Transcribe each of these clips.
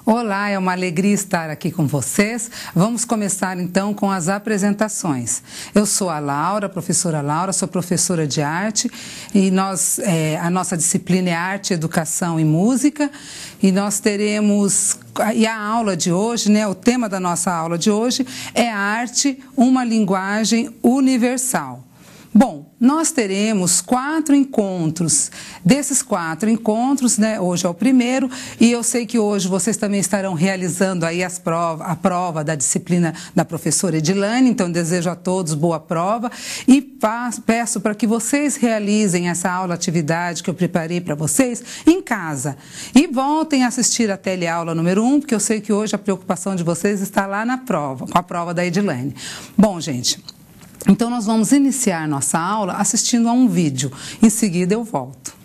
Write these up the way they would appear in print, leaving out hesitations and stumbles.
Olá, é uma alegria estar aqui com vocês. Vamos começar então com as apresentações. Eu sou a Laura, professora Laura, sou professora de arte e a nossa disciplina é Arte, Educação e Música e nós teremos, e a aula de hoje, o tema da nossa aula de hoje é Arte, uma linguagem universal. Bom, nós teremos 4 encontros. Desses 4 encontros, hoje é o primeiro, e eu sei que hoje vocês também estarão realizando aí a prova da disciplina da professora Edilane, então desejo a todos boa prova e peço para que vocês realizem essa aula atividade que eu preparei para vocês em casa. E voltem a assistir a teleaula número 1, porque eu sei que hoje a preocupação de vocês está lá na prova, com a prova da Edilane. Bom, gente, então nós vamos iniciar nossa aula assistindo a um vídeo. Em seguida eu volto.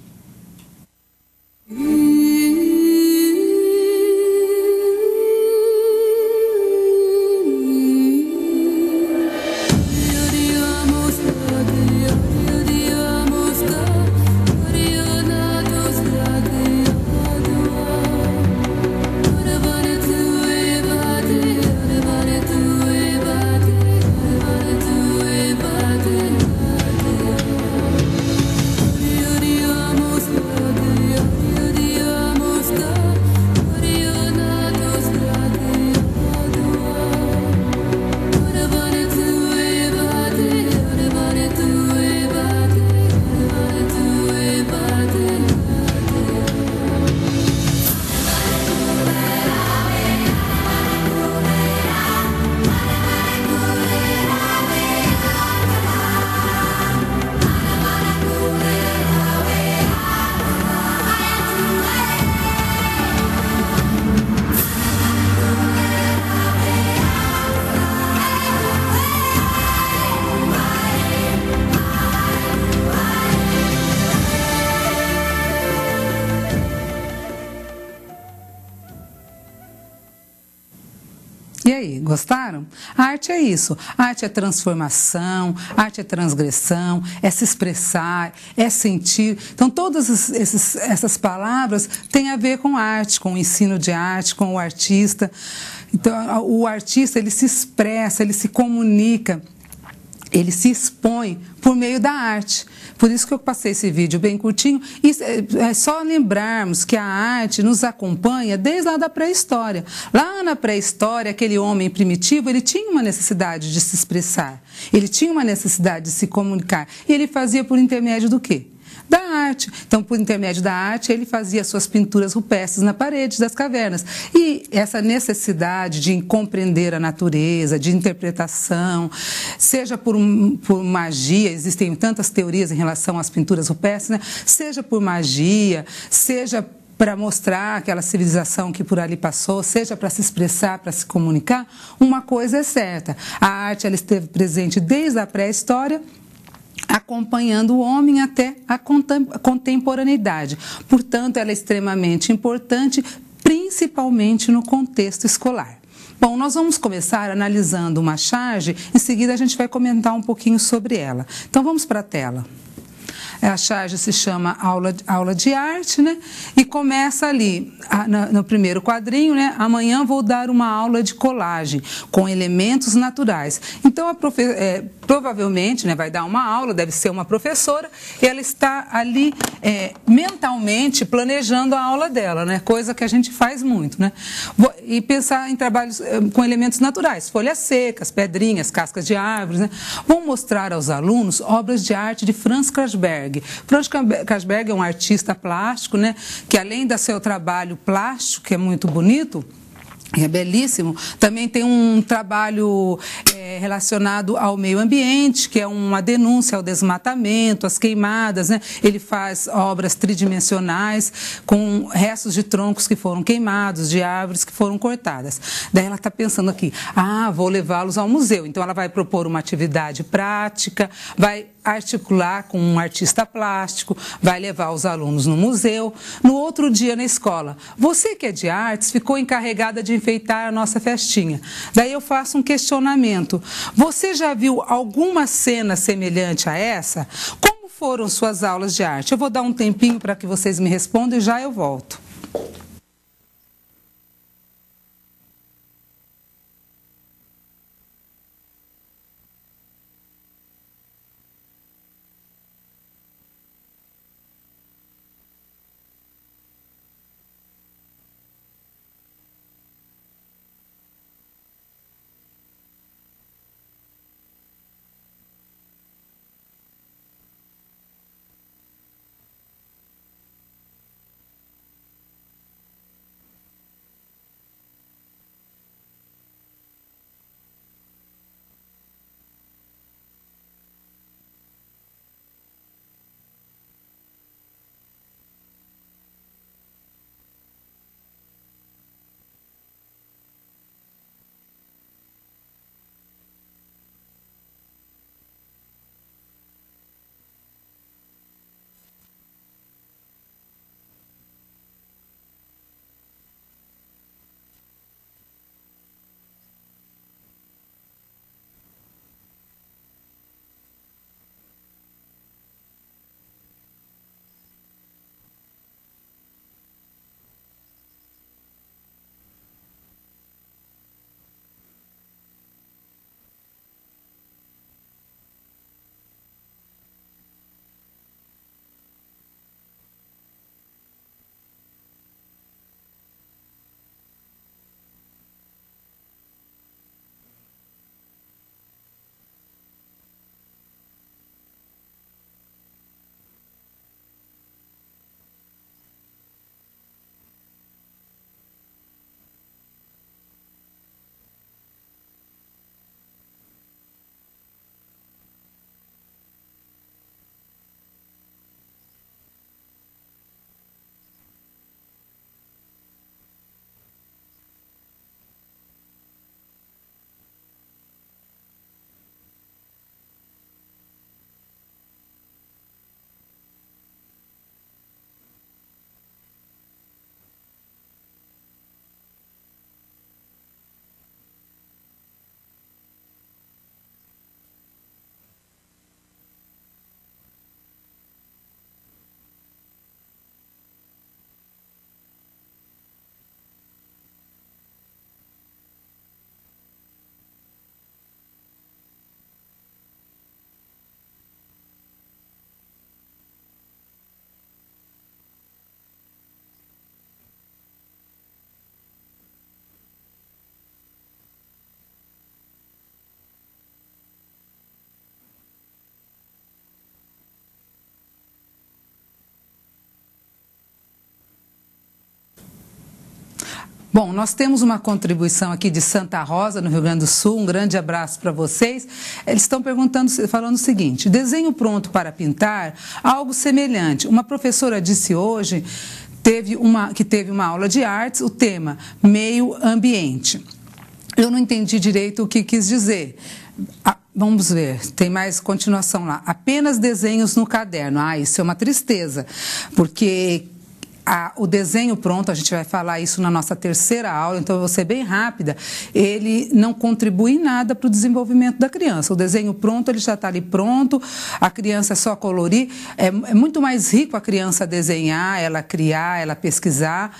E aí, gostaram? A arte é isso. A arte é transformação, a arte é transgressão, é se expressar, é sentir. Então, todas essas palavras têm a ver com arte, com o ensino de arte, com o artista. Então, o artista, ele se expressa, ele se comunica, ele se expõe por meio da arte. Por isso que eu passei esse vídeo bem curtinho. E é só lembrarmos que a arte nos acompanha desde lá da pré-história. Lá na pré-história, aquele homem primitivo, ele tinha uma necessidade de se expressar. Ele tinha uma necessidade de se comunicar. E ele fazia por intermédio do quê? Da arte. Então, por intermédio da arte, ele fazia suas pinturas rupestres na parede das cavernas. E essa necessidade de compreender a natureza, de interpretação, seja por magia, existem tantas teorias em relação às pinturas rupestres, seja por magia, seja para mostrar aquela civilização que por ali passou, seja para se expressar, para se comunicar, uma coisa é certa. A arte ela esteve presente desde a pré-história, acompanhando o homem até a contemporaneidade. Portanto, ela é extremamente importante, principalmente no contexto escolar. Bom, nós vamos começar analisando uma charge, em seguida a gente vai comentar um pouquinho sobre ela. Então, vamos para a tela. A charge se chama aula de arte, E começa ali, no primeiro quadrinho, Amanhã vou dar uma aula de colagem com elementos naturais. Então, provavelmente, vai dar uma aula, deve ser uma professora, e ela está ali mentalmente planejando a aula dela, Coisa que a gente faz muito, E pensar em trabalhos com elementos naturais, folhas secas, pedrinhas, cascas de árvores, Vou mostrar aos alunos obras de arte de Franz Kreuzberg. Franz Kreuzberg é um artista plástico, que além do seu trabalho plástico, que é muito bonito, é belíssimo, também tem um trabalho relacionado ao meio ambiente, que é uma denúncia ao desmatamento, às queimadas, Ele faz obras tridimensionais com restos de troncos que foram queimados, de árvores que foram cortadas. Daí ela está pensando aqui, vou levá-los ao museu. Então ela vai propor uma atividade prática, vai articular com um artista plástico, vai levar os alunos no museu. No outro dia na escola, você que é de artes ficou encarregada de enfeitar a nossa festinha. Daí eu faço um questionamento. Você já viu alguma cena semelhante a essa? Como foram suas aulas de arte? Eu vou dar um tempinho para que vocês me respondam e já eu volto. Bom, nós temos uma contribuição aqui de Santa Rosa, no Rio Grande do Sul, um grande abraço para vocês. Eles estão falando o seguinte: desenho pronto para pintar, algo semelhante. Uma professora disse hoje que teve uma aula de artes, o tema meio ambiente. Eu não entendi direito o que quis dizer. Vamos ver, tem mais continuação lá. Apenas desenhos no caderno. Isso é uma tristeza, porque o desenho pronto, a gente vai falar isso na nossa terceira aula, então eu vou ser bem rápida, ele não contribui em nada para o desenvolvimento da criança. O desenho pronto, ele já está ali pronto, a criança é só colorir. É muito mais rico a criança desenhar, ela criar, ela pesquisar,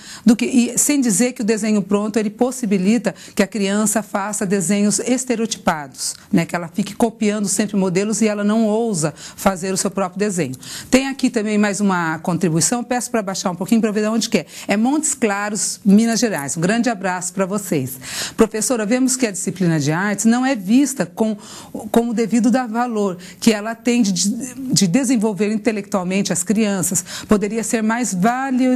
sem dizer que o desenho pronto, ele possibilita que a criança faça desenhos estereotipados, né, que ela fique copiando sempre modelos e ela não ousa fazer o seu próprio desenho. Tem aqui também mais uma contribuição, peço para baixar um pouquinho para ver de onde que é. É Montes Claros, Minas Gerais. Um grande abraço para vocês. Professora, vemos que a disciplina de artes não é vista como devido dar valor, que ela tem de desenvolver intelectualmente as crianças, poderia ser mais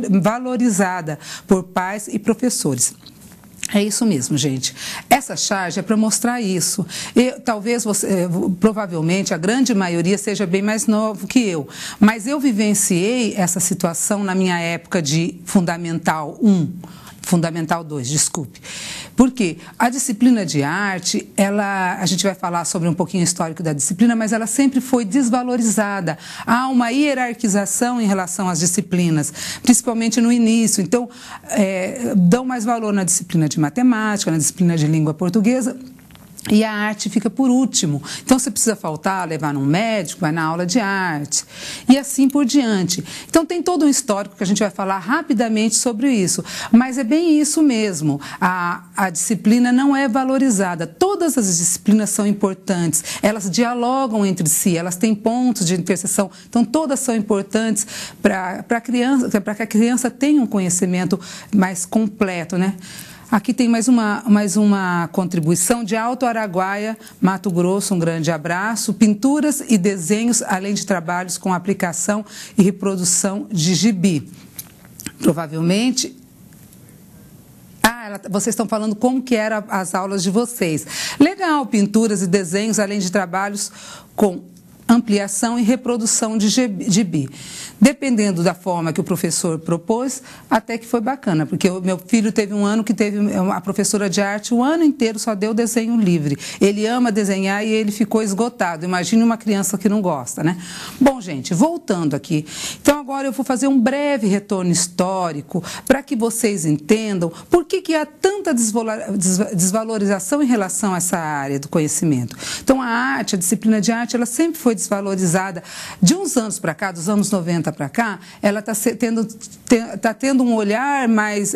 valorizada por pais e professores. É isso mesmo, gente. Essa charge é para mostrar isso. Talvez provavelmente a grande maioria seja bem mais novo que eu, mas eu vivenciei essa situação na minha época de Fundamental 1. Fundamental 2, desculpe. Porque a disciplina de arte, a gente vai falar sobre um pouquinho o histórico da disciplina, mas ela sempre foi desvalorizada. Há uma hierarquização em relação às disciplinas, principalmente no início. Então, dão mais valor na disciplina de matemática, na disciplina de língua portuguesa, e a arte fica por último. Então, você precisa faltar, levar num médico, vai na aula de arte, e assim por diante. Então, tem todo um histórico que a gente vai falar rapidamente sobre isso, mas é bem isso mesmo. A disciplina não é valorizada. Todas as disciplinas são importantes, elas dialogam entre si, elas têm pontos de interseção, então todas são importantes para que a criança tenha um conhecimento mais completo, né? Aqui tem mais uma contribuição de Alto Araguaia, Mato Grosso, um grande abraço. Pinturas e desenhos, além de trabalhos com aplicação e reprodução de gibi. Provavelmente... vocês estão falando como que eram as aulas de vocês. Legal, pinturas e desenhos, além de trabalhos com ampliação e reprodução de gibi. Dependendo da forma que o professor propôs, até que foi bacana, porque o meu filho teve um ano que teve a professora de arte o ano inteiro só deu desenho livre. Ele ama desenhar e ele ficou esgotado. Imagine uma criança que não gosta, né? Bom, gente, voltando aqui. Então, agora eu vou fazer um breve retorno histórico para que vocês entendam por que há tanta desvalorização em relação a essa área do conhecimento. Então, a disciplina de arte, ela sempre foi desvalorizada. De uns anos para cá, dos anos 90 para cá, ela está tendo um olhar mais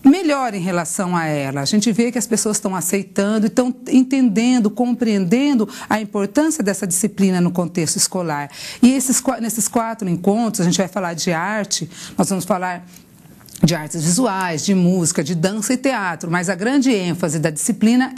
melhor em relação a ela. A gente vê que as pessoas estão aceitando, estão entendendo, compreendendo a importância dessa disciplina no contexto escolar. E nesses 4 encontros, a gente vai falar de arte, nós vamos falar de artes visuais, de música, de dança e teatro, mas a grande ênfase da disciplina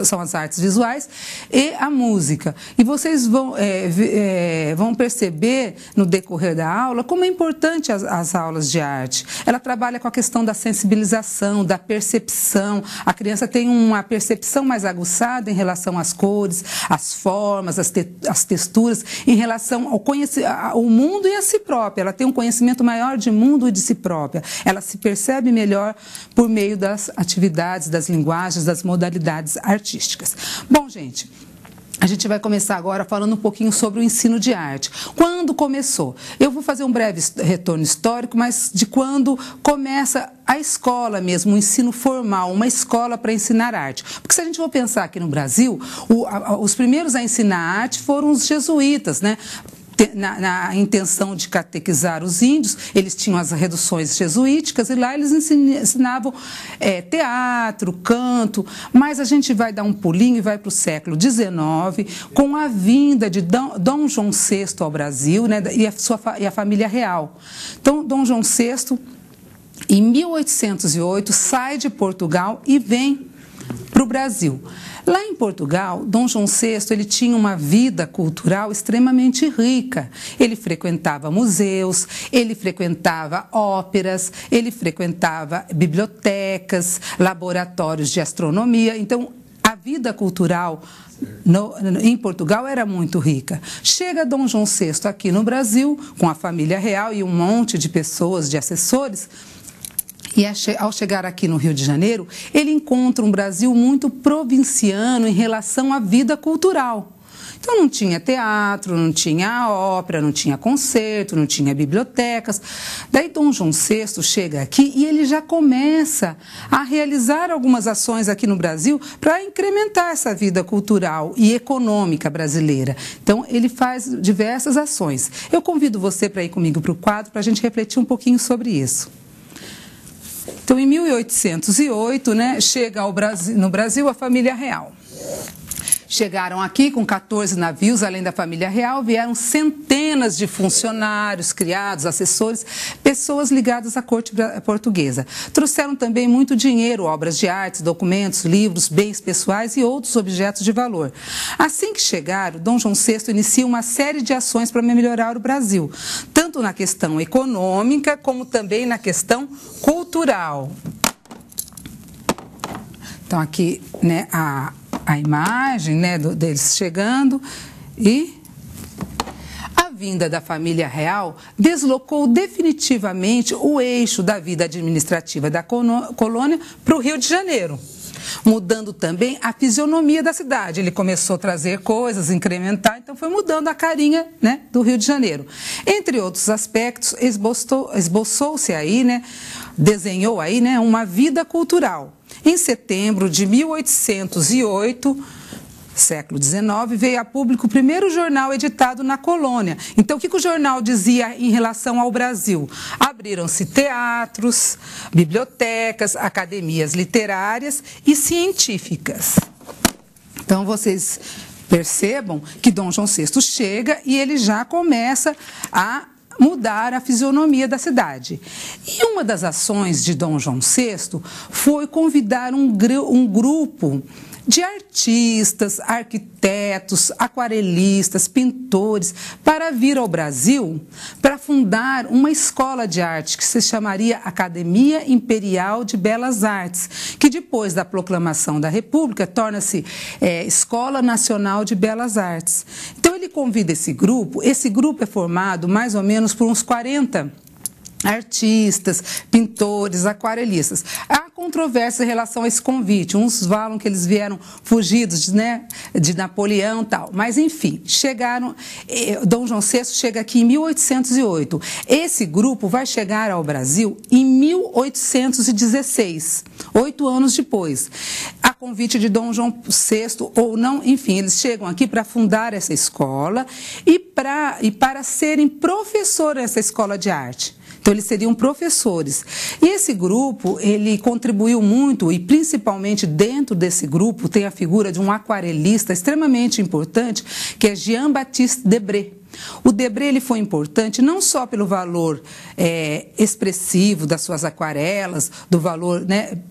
são as artes visuais e a música. E vocês vão perceber no decorrer da aula como é importante as aulas de arte. Ela trabalha com a questão da sensibilização, da percepção. A criança tem uma percepção mais aguçada em relação às cores, às formas, às texturas, em relação ao mundo e a si própria. Ela tem um conhecimento maior de mundo e de si própria. Ela se percebe melhor por meio das atividades, das linguagens, das modalidades artísticas. Bom, gente, a gente vai começar agora falando um pouquinho sobre o ensino de arte. Quando começou? Eu vou fazer um breve retorno histórico, mas de quando começa a escola mesmo, o ensino formal, uma escola para ensinar arte. Porque se a gente for pensar aqui no Brasil, os primeiros a ensinar arte foram os jesuítas, né? Na intenção de catequizar os índios, eles tinham as reduções jesuíticas e lá eles ensinavam teatro, canto, mas a gente vai dar um pulinho e vai para o século XIX, com a vinda de Dom João VI ao Brasil, né, e a família real. Então, Dom João VI, em 1808, sai de Portugal e vem para o Brasil. Lá em Portugal, Dom João VI ele tinha uma vida cultural extremamente rica. Ele frequentava museus, ele frequentava óperas, ele frequentava bibliotecas, laboratórios de astronomia. Então, a vida cultural em Portugal era muito rica. Chega Dom João VI aqui no Brasil, com a família real e um monte de pessoas, de assessores, e ao chegar aqui no Rio de Janeiro, ele encontra um Brasil muito provinciano em relação à vida cultural. Então não tinha teatro, não tinha ópera, não tinha concerto, não tinha bibliotecas. Daí Dom João VI chega aqui e ele já começa a realizar algumas ações aqui no Brasil para incrementar essa vida cultural e econômica brasileira. Então ele faz diversas ações. Eu convido você para ir comigo para o quadro para a gente refletir um pouquinho sobre isso. Então, em 1808, chega no Brasil a família real. Chegaram aqui com 14 navios, além da família real, vieram centenas de funcionários, criados, assessores, pessoas ligadas à corte portuguesa. Trouxeram também muito dinheiro, obras de arte, documentos, livros, bens pessoais e outros objetos de valor. Assim que chegaram, Dom João VI inicia uma série de ações para melhorar o Brasil, tanto na questão econômica como também na questão cultural. Então, aqui, a imagem deles chegando e a vinda da família real deslocou definitivamente o eixo da vida administrativa da colônia para o Rio de Janeiro, mudando também a fisionomia da cidade. Ele começou a trazer coisas, incrementar, então foi mudando a carinha do Rio de Janeiro. Entre outros aspectos, esboçou-se aí, desenhou aí uma vida cultural. Em setembro de 1808, século XIX, veio a público o primeiro jornal editado na colônia. Então, o que o jornal dizia em relação ao Brasil? Abriram-se teatros, bibliotecas, academias literárias e científicas. Então, vocês percebam que Dom João VI chega e ele já começa a mudar a fisionomia da cidade. E uma das ações de Dom João VI foi convidar um grupo de artistas, arquitetos, aquarelistas, pintores, para vir ao Brasil para fundar uma escola de arte que se chamaria Academia Imperial de Belas Artes, que depois da proclamação da República torna-se Escola Nacional de Belas Artes. Então ele convida esse grupo é formado mais ou menos por uns 40 artistas, pintores, aquarelistas. Há controvérsia em relação a esse convite. Uns falam que eles vieram fugidos de Napoleão e tal. Mas, enfim, chegaram. Dom João VI chega aqui em 1808. Esse grupo vai chegar ao Brasil em 1816, 8 anos depois. A convite de Dom João VI, ou não, enfim, eles chegam aqui para fundar essa escola e para serem professores dessa escola de arte. Então, eles seriam professores. E esse grupo, ele contribuiu muito, e principalmente dentro desse grupo tem a figura de um aquarelista extremamente importante, que é Jean-Baptiste Debré. O Debré ele foi importante não só pelo valor expressivo das suas aquarelas, do valor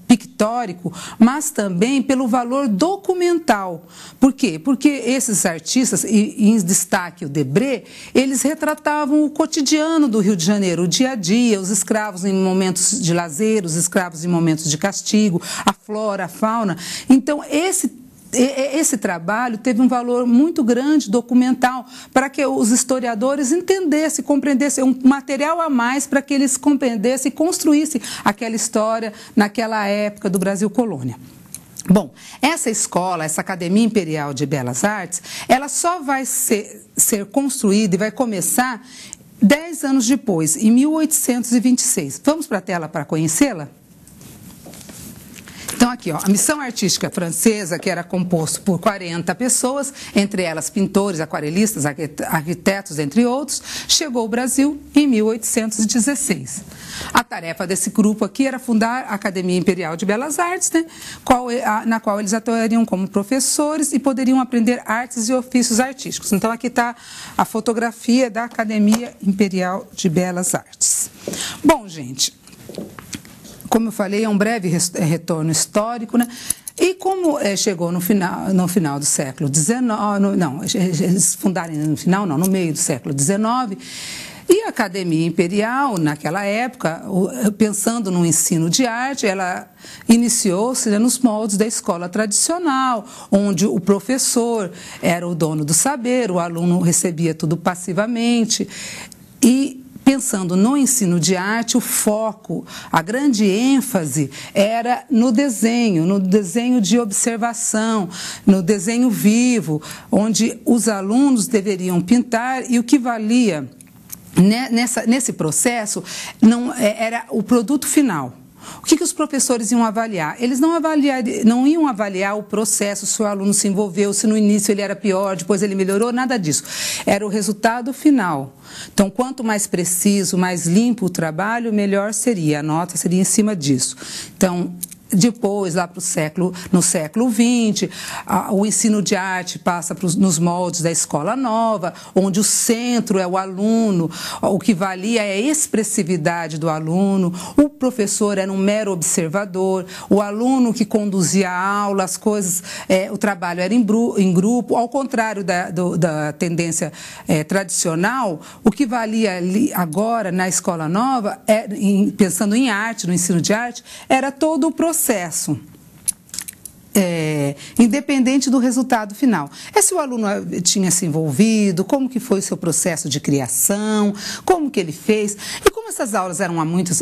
pictórico, mas também pelo valor documental. Por quê? Porque esses artistas, e em destaque o Debré, eles retratavam o cotidiano do Rio de Janeiro, o dia a dia, os escravos em momentos de lazer, os escravos em momentos de castigo, a flora, a fauna. Então, esse trabalho teve um valor muito grande documental para que os historiadores entendessem, compreendessem, um material a mais para que eles compreendessem e construíssem aquela história naquela época do Brasil colônia. Bom, essa escola, essa Academia Imperial de Belas Artes, ela só vai ser construída e vai começar 10 anos depois, em 1826. Vamos para a tela para conhecê-la? Então, aqui, a missão artística francesa, que era composto por 40 pessoas, entre elas pintores, aquarelistas, arquitetos, entre outros, chegou ao Brasil em 1816. A tarefa desse grupo aqui era fundar a Academia Imperial de Belas Artes, na qual eles atuariam como professores e poderiam aprender artes e ofícios artísticos. Então, aqui está a fotografia da Academia Imperial de Belas Artes. Bom, gente, como eu falei, é um breve retorno histórico, E como chegou no final do século XIX, não, eles fundaram no final, não, no meio do século XIX, e a Academia Imperial, naquela época, pensando no ensino de arte, ela iniciou-se nos moldes da escola tradicional, onde o professor era o dono do saber, o aluno recebia tudo passivamente. E pensando no ensino de arte, o foco, a grande ênfase era no desenho de observação, no desenho vivo, onde os alunos deveriam pintar e o que valia nesse processo era o produto final. O que os professores iam avaliar? Eles não iam avaliar o processo, se o aluno se envolveu, se no início ele era pior, depois ele melhorou, nada disso. Era o resultado final. Então, quanto mais preciso, mais limpo o trabalho, melhor seria. A nota seria em cima disso. Então, depois, lá no século XX, o ensino de arte passa nos moldes da escola nova, onde o centro é o aluno, o que valia é a expressividade do aluno, o professor era um mero observador, o aluno que conduzia a aula, as coisas, o trabalho era em grupo, ao contrário da tendência tradicional, o que valia agora na escola nova, pensando em arte, no ensino de arte, era todo o processo. Independente do resultado final. Se o aluno tinha se envolvido, como que foi o seu processo de criação, como que ele fez. E como essas aulas eram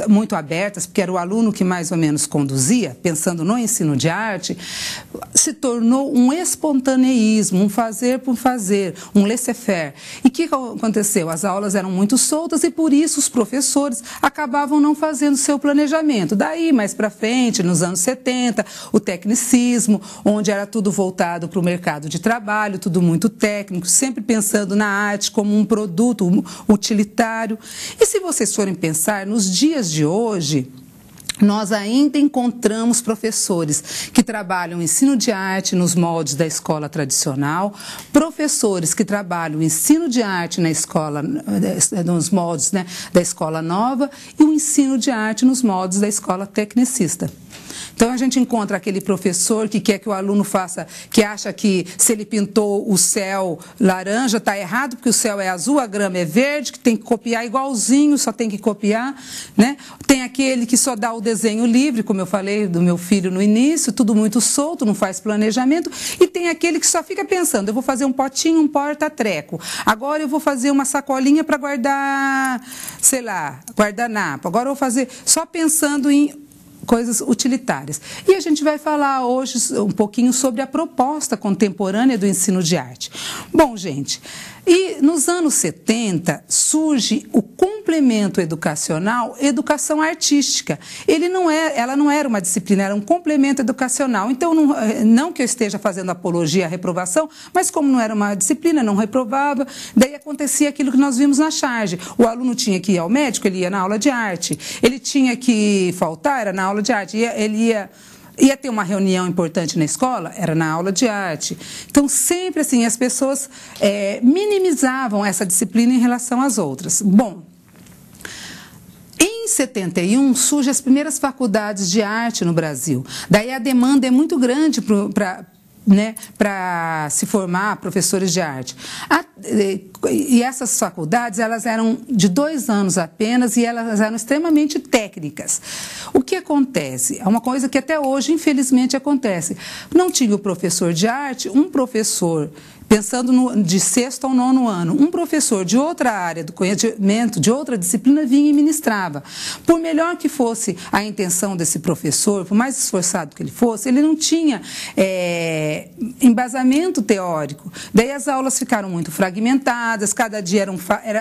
muito abertas, porque era o aluno que mais ou menos conduzia, pensando no ensino de arte, se tornou um espontaneísmo, um fazer por fazer, um laissez-faire. E o que aconteceu? As aulas eram muito soltas e por isso os professores acabavam não fazendo seu planejamento. Daí, mais para frente, nos anos 70, o tecnicismo, onde era tudo voltado para o mercado de trabalho, tudo muito técnico, sempre pensando na arte como um produto utilitário. E se vocês forem pensar, nos dias de hoje, nós ainda encontramos professores que trabalham o ensino de arte nos moldes da escola tradicional, professores que trabalham o ensino de arte na escola, nos moldes, né, da escola nova e o ensino de arte nos moldes da escola tecnicista. Então, a gente encontra aquele professor que quer que o aluno faça, que acha que se ele pintou o céu laranja, está errado, porque o céu é azul, a grama é verde, que tem que copiar igualzinho, só tem que copiar, né? Tem aquele que só dá o desenho livre, como eu falei do meu filho no início, tudo muito solto, não faz planejamento, e tem aquele que só fica pensando, eu vou fazer um potinho, um porta-treco, agora eu vou fazer uma sacolinha para guardar, sei lá, guardanapo, agora eu vou fazer, só pensando em coisas utilitárias. E a gente vai falar hoje um pouquinho sobre a proposta contemporânea do ensino de arte. Bom, gente, e nos anos 70 surge o complemento educacional, educação artística. Ela não era uma disciplina, era um complemento educacional. Então, não que eu esteja fazendo apologia à reprovação, mas como não era uma disciplina, não reprovava, daí acontecia aquilo que nós vimos na charge. O aluno tinha que ir ao médico, ele ia na aula de arte. Ele tinha que faltar, era na aula de arte. Ele ia ter uma reunião importante na escola, era na aula de arte. Então, sempre assim, as pessoas minimizavam essa disciplina em relação às outras. Bom, em 71 surgem as primeiras faculdades de arte no Brasil. Daí a demanda é muito grande para se formar professores de arte. E essas faculdades, elas eram de 2 anos apenas e elas eram extremamente técnicas. O que acontece? É uma coisa que até hoje, infelizmente, acontece. Não tinha o professor de arte, um professor, pensando de 6º ao 9º ano, um professor de outra área do conhecimento, de outra disciplina, vinha e ministrava. Por melhor que fosse a intenção desse professor, por mais esforçado que ele fosse, ele não tinha embasamento teórico. Daí as aulas ficaram muito fragmentadas, cada dia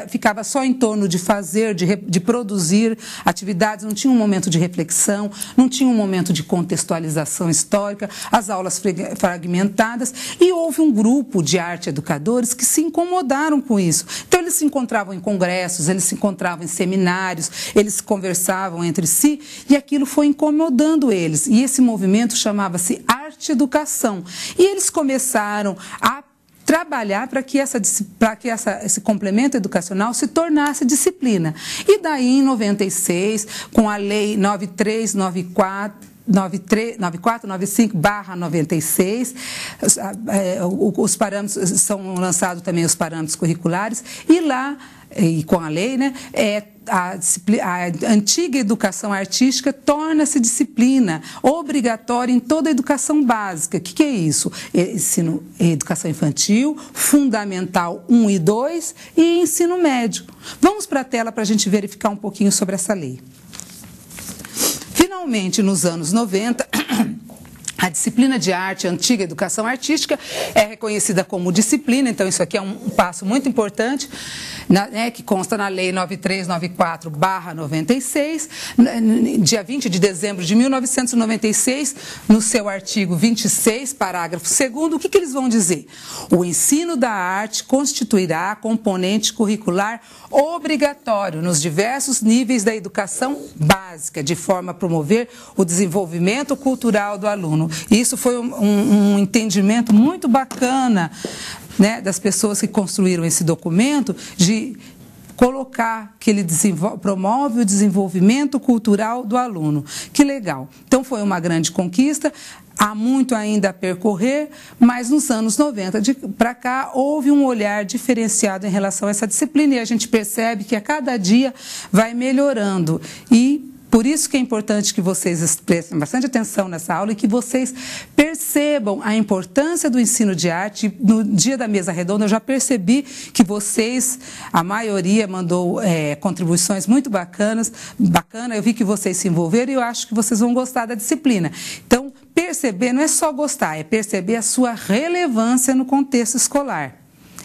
ficava só em torno de fazer, de produzir atividades, não tinha um momento de reflexão, não tinha um momento de contextualização histórica, as aulas fragmentadas, e houve um grupo de arte educadores que se incomodaram com isso. Então, eles se encontravam em congressos, eles se encontravam em seminários, eles conversavam entre si e aquilo foi incomodando eles. E esse movimento chamava-se arte-educação. E eles começaram a trabalhar para que esse complemento educacional se tornasse disciplina. E daí, em 96, com a Lei 9394, 9495/96, os parâmetros, são lançados também os parâmetros curriculares, e lá, e com a lei, né, a antiga educação artística torna-se disciplina obrigatória em toda a educação básica. O que é isso? Educação infantil, fundamental 1 e 2 e ensino médio. Vamos para a tela para a gente verificar um pouquinho sobre essa lei. Finalmente, nos anos 90, a disciplina de arte, a antiga educação artística, é reconhecida como disciplina, então isso aqui é um passo muito importante, né, que consta na Lei 9394/96, dia 20 de dezembro de 1996, no seu artigo 26, parágrafo 2º, o que eles vão dizer? O ensino da arte constituirá componente curricular obrigatório nos diversos níveis da educação básica, de forma a promover o desenvolvimento cultural do aluno. Isso foi um entendimento muito bacana, né, das pessoas que construíram esse documento, de colocar que ele promove o desenvolvimento cultural do aluno. Que legal. Então, foi uma grande conquista. Há muito ainda a percorrer, mas nos anos 90 para cá houve um olhar diferenciado em relação a essa disciplina e a gente percebe que a cada dia vai melhorando. E por isso que é importante que vocês prestem bastante atenção nessa aula e que vocês percebam a importância do ensino de arte. No dia da mesa redonda eu já percebi que vocês, a maioria mandou contribuições muito bacanas, eu vi que vocês se envolveram e eu acho que vocês vão gostar da disciplina. Então, perceber não é só gostar, é perceber a sua relevância no contexto escolar.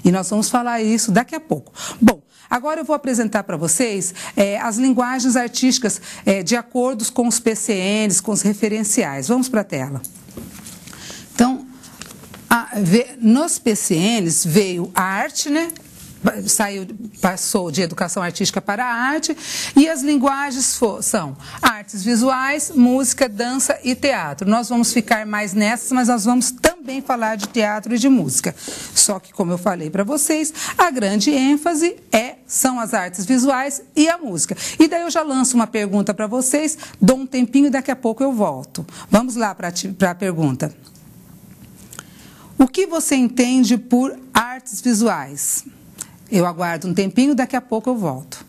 E nós vamos falar isso daqui a pouco. Bom, agora eu vou apresentar para vocês as linguagens artísticas de acordo com os PCNs, com os referenciais. Vamos para a tela. Então, nos PCNs veio a arte, né? Passou de educação artística para a arte, e as linguagens são artes visuais, música, dança e teatro. Nós vamos ficar mais nessas, mas nós vamos também falar de teatro e de música. Só que, como eu falei para vocês, a grande ênfase são as artes visuais e a música. E daí eu já lanço uma pergunta para vocês, dou um tempinho e daqui a pouco eu volto. Vamos lá para a pergunta. O que você entende por artes visuais? Eu aguardo um tempinho, daqui a pouco eu volto.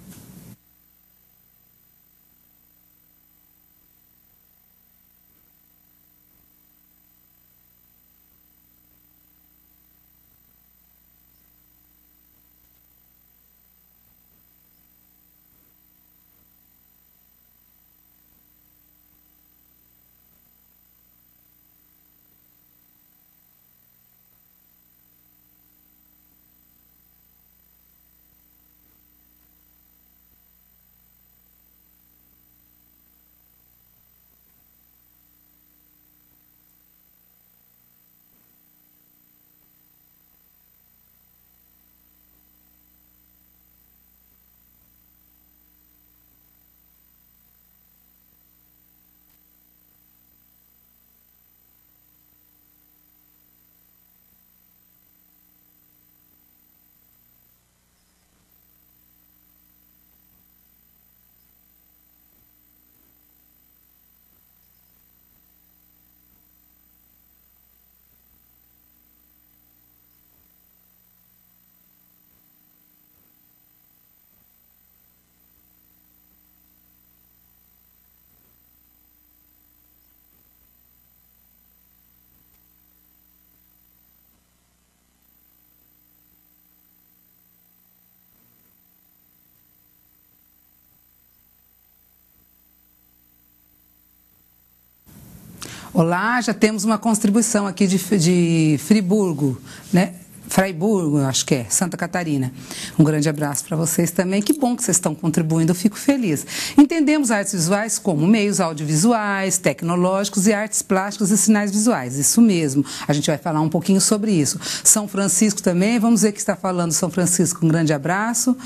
Olá, já temos uma contribuição aqui de Friburgo, né? Fraiburgo, acho que é, Santa Catarina. Um grande abraço para vocês também. Que bom que vocês estão contribuindo, eu fico feliz. Entendemos artes visuais como meios audiovisuais, tecnológicos e artes plásticas e sinais visuais. Isso mesmo, a gente vai falar um pouquinho sobre isso. São Francisco também, vamos ver que está falando São Francisco, um grande abraço.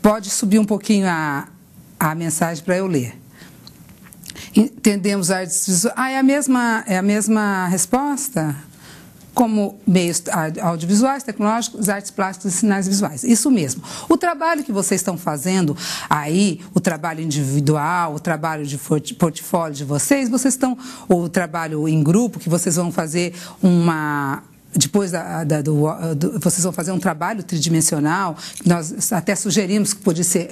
Pode subir um pouquinho a mensagem para eu ler. Entendemos artes visuais. É a mesma resposta? como meios audiovisuais, tecnológicos, artes plásticas e sinais visuais. Isso mesmo. O trabalho que vocês estão fazendo aí, o trabalho individual, o trabalho de portfólio de vocês estão, o trabalho em grupo, que vocês vão fazer depois vocês vão fazer um trabalho tridimensional, nós até sugerimos que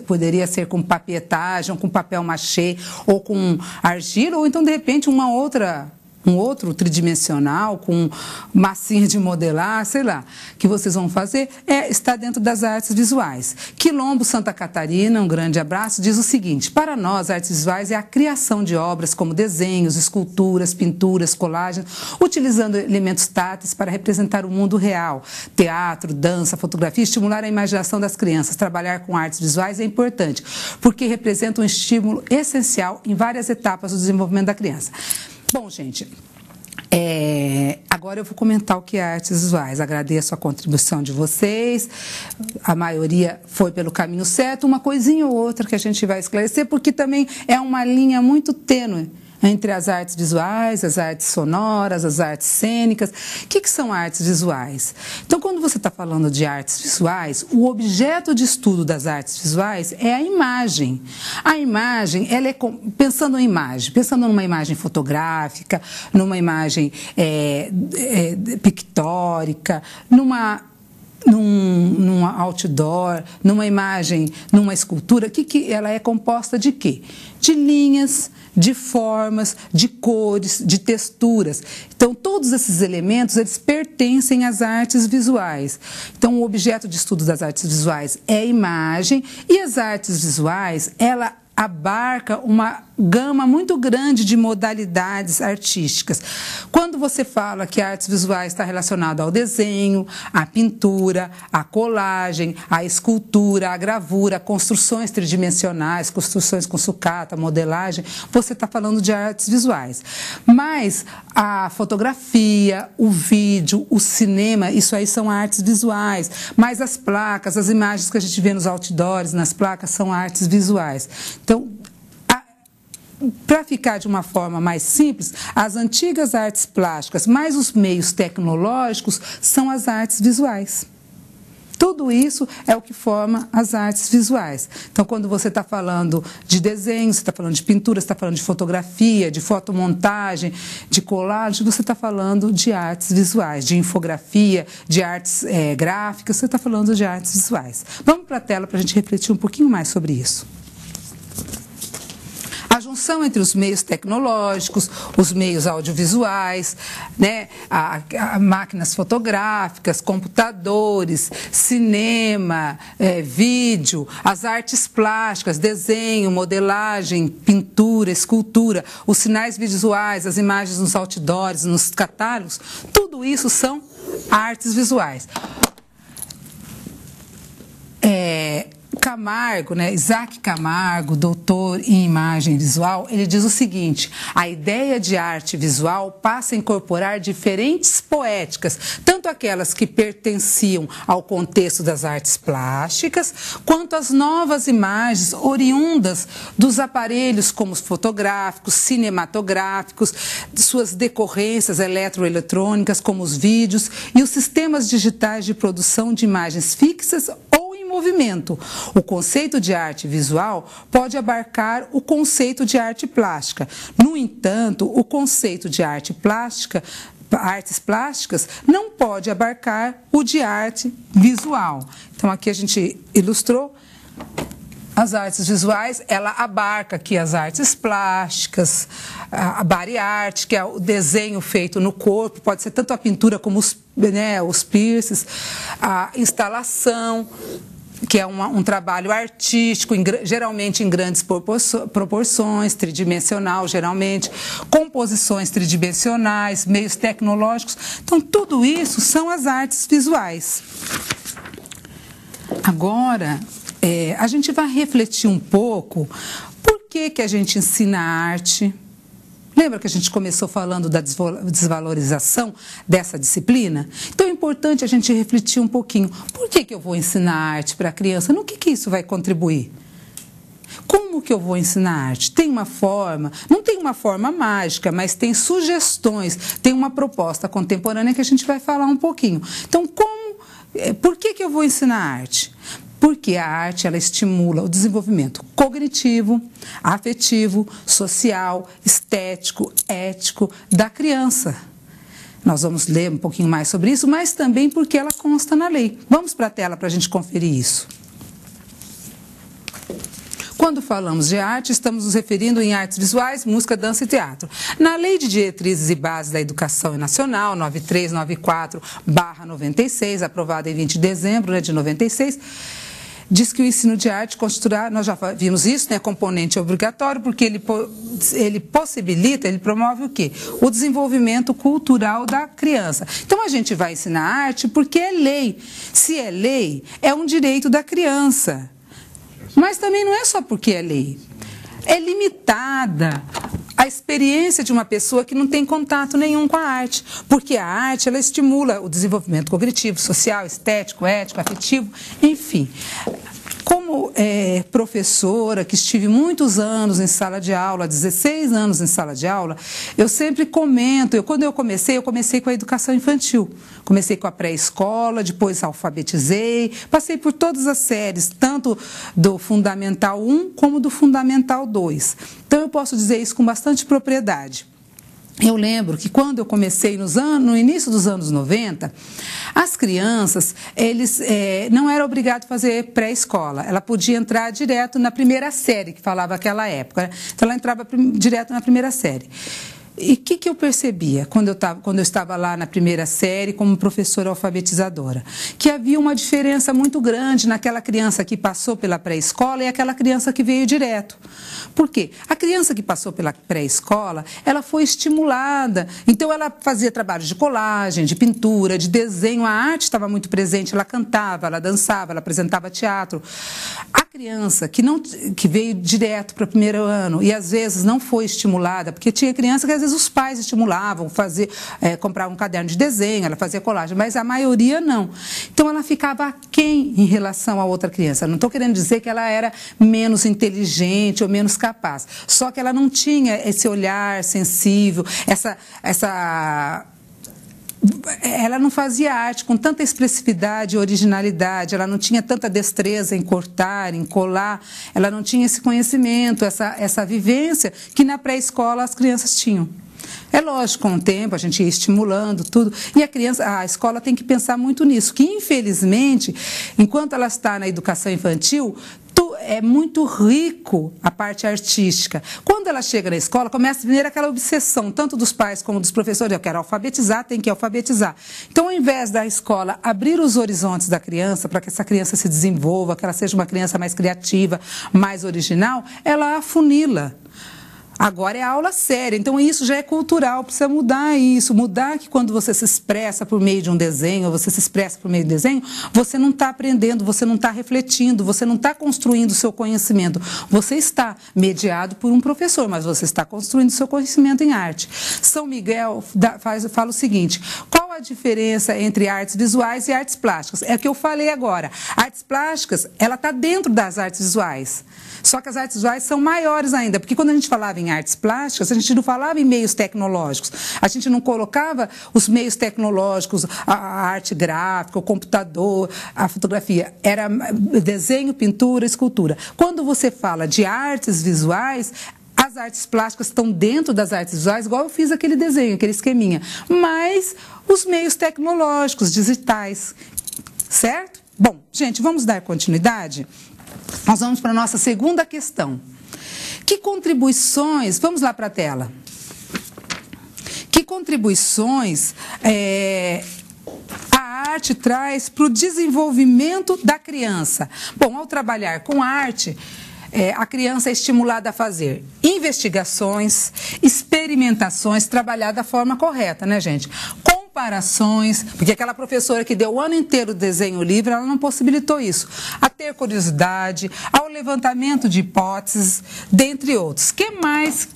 poderia ser com papietagem, ou com papel machê, ou com argila, ou então, de repente, um outro tridimensional, com massinha de modelar, sei lá, que vocês vão fazer, está dentro das artes visuais. Quilombo Santa Catarina, um grande abraço, diz o seguinte: para nós, artes visuais é a criação de obras como desenhos, esculturas, pinturas, colagens, utilizando elementos táteis para representar o mundo real. Teatro, dança, fotografia, estimular a imaginação das crianças. Trabalhar com artes visuais é importante, porque representa um estímulo essencial em várias etapas do desenvolvimento da criança. Bom, gente, agora eu vou comentar o que é artes visuais. Agradeço a contribuição de vocês, a maioria foi pelo caminho certo, uma coisinha ou outra que a gente vai esclarecer, porque também é uma linha muito tênue entre as artes visuais, as artes sonoras, as artes cênicas. O que são artes visuais? Então, quando você está falando de artes visuais, o objeto de estudo das artes visuais é a imagem. A imagem, ela é pensando em imagem, pensando numa imagem fotográfica, numa imagem pictórica, num outdoor, numa imagem, numa escultura, ela é composta de quê? De linhas, de formas, de cores, de texturas. Então, todos esses elementos, eles pertencem às artes visuais. Então, o objeto de estudo das artes visuais é a imagem, e as artes visuais, ela abarca uma gama muito grande de modalidades artísticas. Quando você fala que artes visuais está relacionada ao desenho, à pintura, à colagem, à escultura, à gravura, a construções tridimensionais, construções com sucata, modelagem, você está falando de artes visuais. Mas a fotografia, o vídeo, o cinema, isso aí são artes visuais. Mas as placas, as imagens que a gente vê nos outdoors, nas placas, são artes visuais. Então, para ficar de uma forma mais simples, as antigas artes plásticas, mais os meios tecnológicos, são as artes visuais. Tudo isso é o que forma as artes visuais. Então, quando você está falando de desenho, você está falando de pintura, você está falando de fotografia, de fotomontagem, de colagem, você está falando de artes visuais, de infografia, de artes gráficas, você está falando de artes visuais. Vamos para a tela para a gente refletir um pouquinho mais sobre isso. A junção entre os meios tecnológicos, os meios audiovisuais, né, máquinas fotográficas, computadores, cinema, vídeo, as artes plásticas, desenho, modelagem, pintura, escultura, os sinais visuais, as imagens nos outdoors, nos catálogos, tudo isso são artes visuais. Camargo, né, Isaac Camargo, doutor em imagem visual, ele diz o seguinte: a ideia de arte visual passa a incorporar diferentes poéticas, tanto aquelas que pertenciam ao contexto das artes plásticas, quanto as novas imagens oriundas dos aparelhos como os fotográficos, cinematográficos, suas decorrências eletroeletrônicas como os vídeos e os sistemas digitais de produção de imagens fixas ou em movimento. O conceito de arte visual pode abarcar o conceito de arte plástica. No entanto, o conceito de arte plástica, artes plásticas, não pode abarcar o de arte visual. Então, aqui a gente ilustrou. As artes visuais, ela abarca aqui as artes plásticas, a body art, que é o desenho feito no corpo, pode ser tanto a pintura como os piercings, a instalação, que é um trabalho artístico, geralmente em grandes proporções, tridimensional, geralmente, composições tridimensionais, meios tecnológicos. Então, tudo isso são as artes visuais. Agora, a gente vai refletir um pouco por que a gente ensina arte. Lembra que a gente começou falando da desvalorização dessa disciplina? Então é importante a gente refletir um pouquinho. Por que eu vou ensinar arte para a criança? No que isso vai contribuir? Como que eu vou ensinar arte? Tem uma forma, não tem uma forma mágica, mas tem sugestões, tem uma proposta contemporânea que a gente vai falar um pouquinho. Então, por que eu vou ensinar arte? Porque a arte, ela estimula o desenvolvimento cognitivo, afetivo, social, estético, ético da criança. Nós vamos ler um pouquinho mais sobre isso, mas também porque ela consta na lei. Vamos para a tela para a gente conferir isso. Quando falamos de arte, estamos nos referindo em artes visuais, música, dança e teatro. Na Lei de Diretrizes e Bases da Educação Nacional, 9394/96, aprovada em 20 de dezembro de 96, diz que o ensino de arte constituirá, nós já vimos isso, né, componente obrigatório, porque ele possibilita, ele promove o quê? O desenvolvimento cultural da criança. Então, a gente vai ensinar arte porque é lei. Se é lei, é um direito da criança. Mas também não é só porque é lei. É limitada a experiência de uma pessoa que não tem contato nenhum com a arte. Porque a arte, ela estimula o desenvolvimento cognitivo, social, estético, ético, afetivo, enfim. Como professora, que estive muitos anos em sala de aula, 16 anos em sala de aula, eu sempre comento, quando eu comecei com a educação infantil. Comecei com a pré-escola, depois alfabetizei, passei por todas as séries, tanto do Fundamental 1 como do Fundamental 2. Então, eu posso dizer isso com bastante propriedade. Eu lembro que quando eu comecei no início dos anos 90, as crianças, eles não eram obrigados a fazer pré-escola. Ela podia entrar direto na primeira série, que falava aquela época. Então, ela entrava direto na primeira série. E o que eu percebia quando eu estava lá na primeira série como professora alfabetizadora? Que havia uma diferença muito grande naquela criança que passou pela pré-escola e aquela criança que veio direto. Por quê? A criança que passou pela pré-escola, ela foi estimulada. Então, ela fazia trabalhos de colagem, de pintura, de desenho. A arte estava muito presente. Ela cantava, ela dançava, ela apresentava teatro. A criança que veio direto para o primeiro ano e às vezes não foi estimulada, porque tinha criança que às vezes os pais estimulavam, comprar um caderno de desenho, ela fazia colagem, mas a maioria não. Então, ela ficava aquém em relação a outra criança. Não estou querendo dizer que ela era menos inteligente ou menos capaz, só que ela não tinha esse olhar sensível, ela não fazia arte com tanta expressividade e originalidade, ela não tinha tanta destreza em cortar, em colar, ela não tinha esse conhecimento, essa vivência que na pré-escola as crianças tinham. É lógico, com o tempo a gente ia estimulando tudo, e a escola tem que pensar muito nisso, que infelizmente, enquanto ela está na educação infantil, é muito rico a parte artística. Quando ela chega na escola, começa a vir aquela obsessão, tanto dos pais como dos professores, eu quero alfabetizar, tem que alfabetizar. Então, ao invés da escola abrir os horizontes da criança, para que essa criança se desenvolva, que ela seja uma criança mais criativa, mais original, ela afunila. Agora é aula séria, então isso já é cultural, precisa mudar isso, mudar que quando você se expressa por meio de um desenho, ou você se expressa por meio de desenho, você não está aprendendo, você não está refletindo, você não está construindo o seu conhecimento. Você está mediado por um professor, mas você está construindo o seu conhecimento em arte. São Miguel fala o seguinte: qual a diferença entre artes visuais e artes plásticas? É o que eu falei agora. Artes plásticas, ela está dentro das artes visuais. Só que as artes visuais são maiores ainda, porque quando a gente falava em artes plásticas, a gente não falava em meios tecnológicos, a gente não colocava os meios tecnológicos, a arte gráfica, o computador, a fotografia, era desenho, pintura, escultura. Quando você fala de artes visuais, as artes plásticas estão dentro das artes visuais, igual eu fiz aquele desenho, aquele esqueminha, mas os meios tecnológicos, digitais, certo? Bom, gente, vamos dar continuidade? Nós vamos para a nossa segunda questão. Que contribuições, vamos lá para a tela, que contribuições a arte traz para o desenvolvimento da criança? Bom, ao trabalhar com arte, a criança é estimulada a fazer investigações, experimentações, trabalhar da forma correta, né, gente? Comparações, porque aquela professora que deu o ano inteiro o desenho livre, ela não possibilitou isso. A ter curiosidade, ao levantamento de hipóteses, dentre outros. O que mais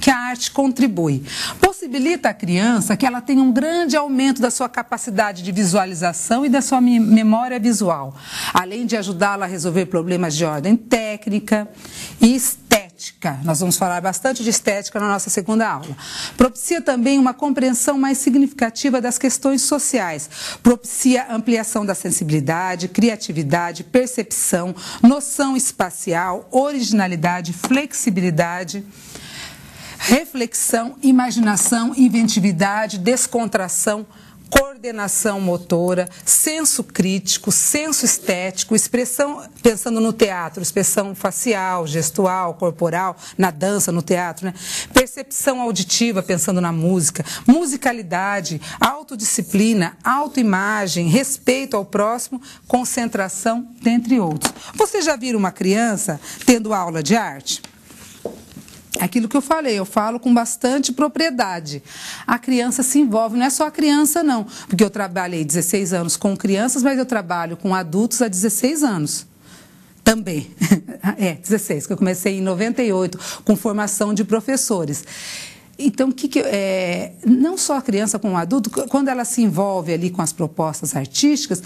que a arte contribui? Possibilita a criança que ela tenha um grande aumento da sua capacidade de visualização e da sua memória visual, além de ajudá-la a resolver problemas de ordem técnica e estética. Nós vamos falar bastante de estética na nossa segunda aula. Propicia também uma compreensão mais significativa das questões sociais. Propicia ampliação da sensibilidade, criatividade, percepção, noção espacial, originalidade, flexibilidade, reflexão, imaginação, inventividade, descontração, coordenação motora, senso crítico, senso estético, expressão, pensando no teatro, expressão facial, gestual, corporal, na dança, no teatro, né? Percepção auditiva, pensando na música, musicalidade, autodisciplina, autoimagem, respeito ao próximo, concentração, dentre outros. Você já viu uma criança tendo aula de arte? Aquilo que eu falei, eu falo com bastante propriedade. A criança se envolve, não é só a criança não, porque eu trabalhei 16 anos com crianças, mas eu trabalho com adultos há 16 anos. Também, 16, que eu comecei em 98, com formação de professores. Então, não só a criança como o adulto, quando ela se envolve ali com as propostas artísticas,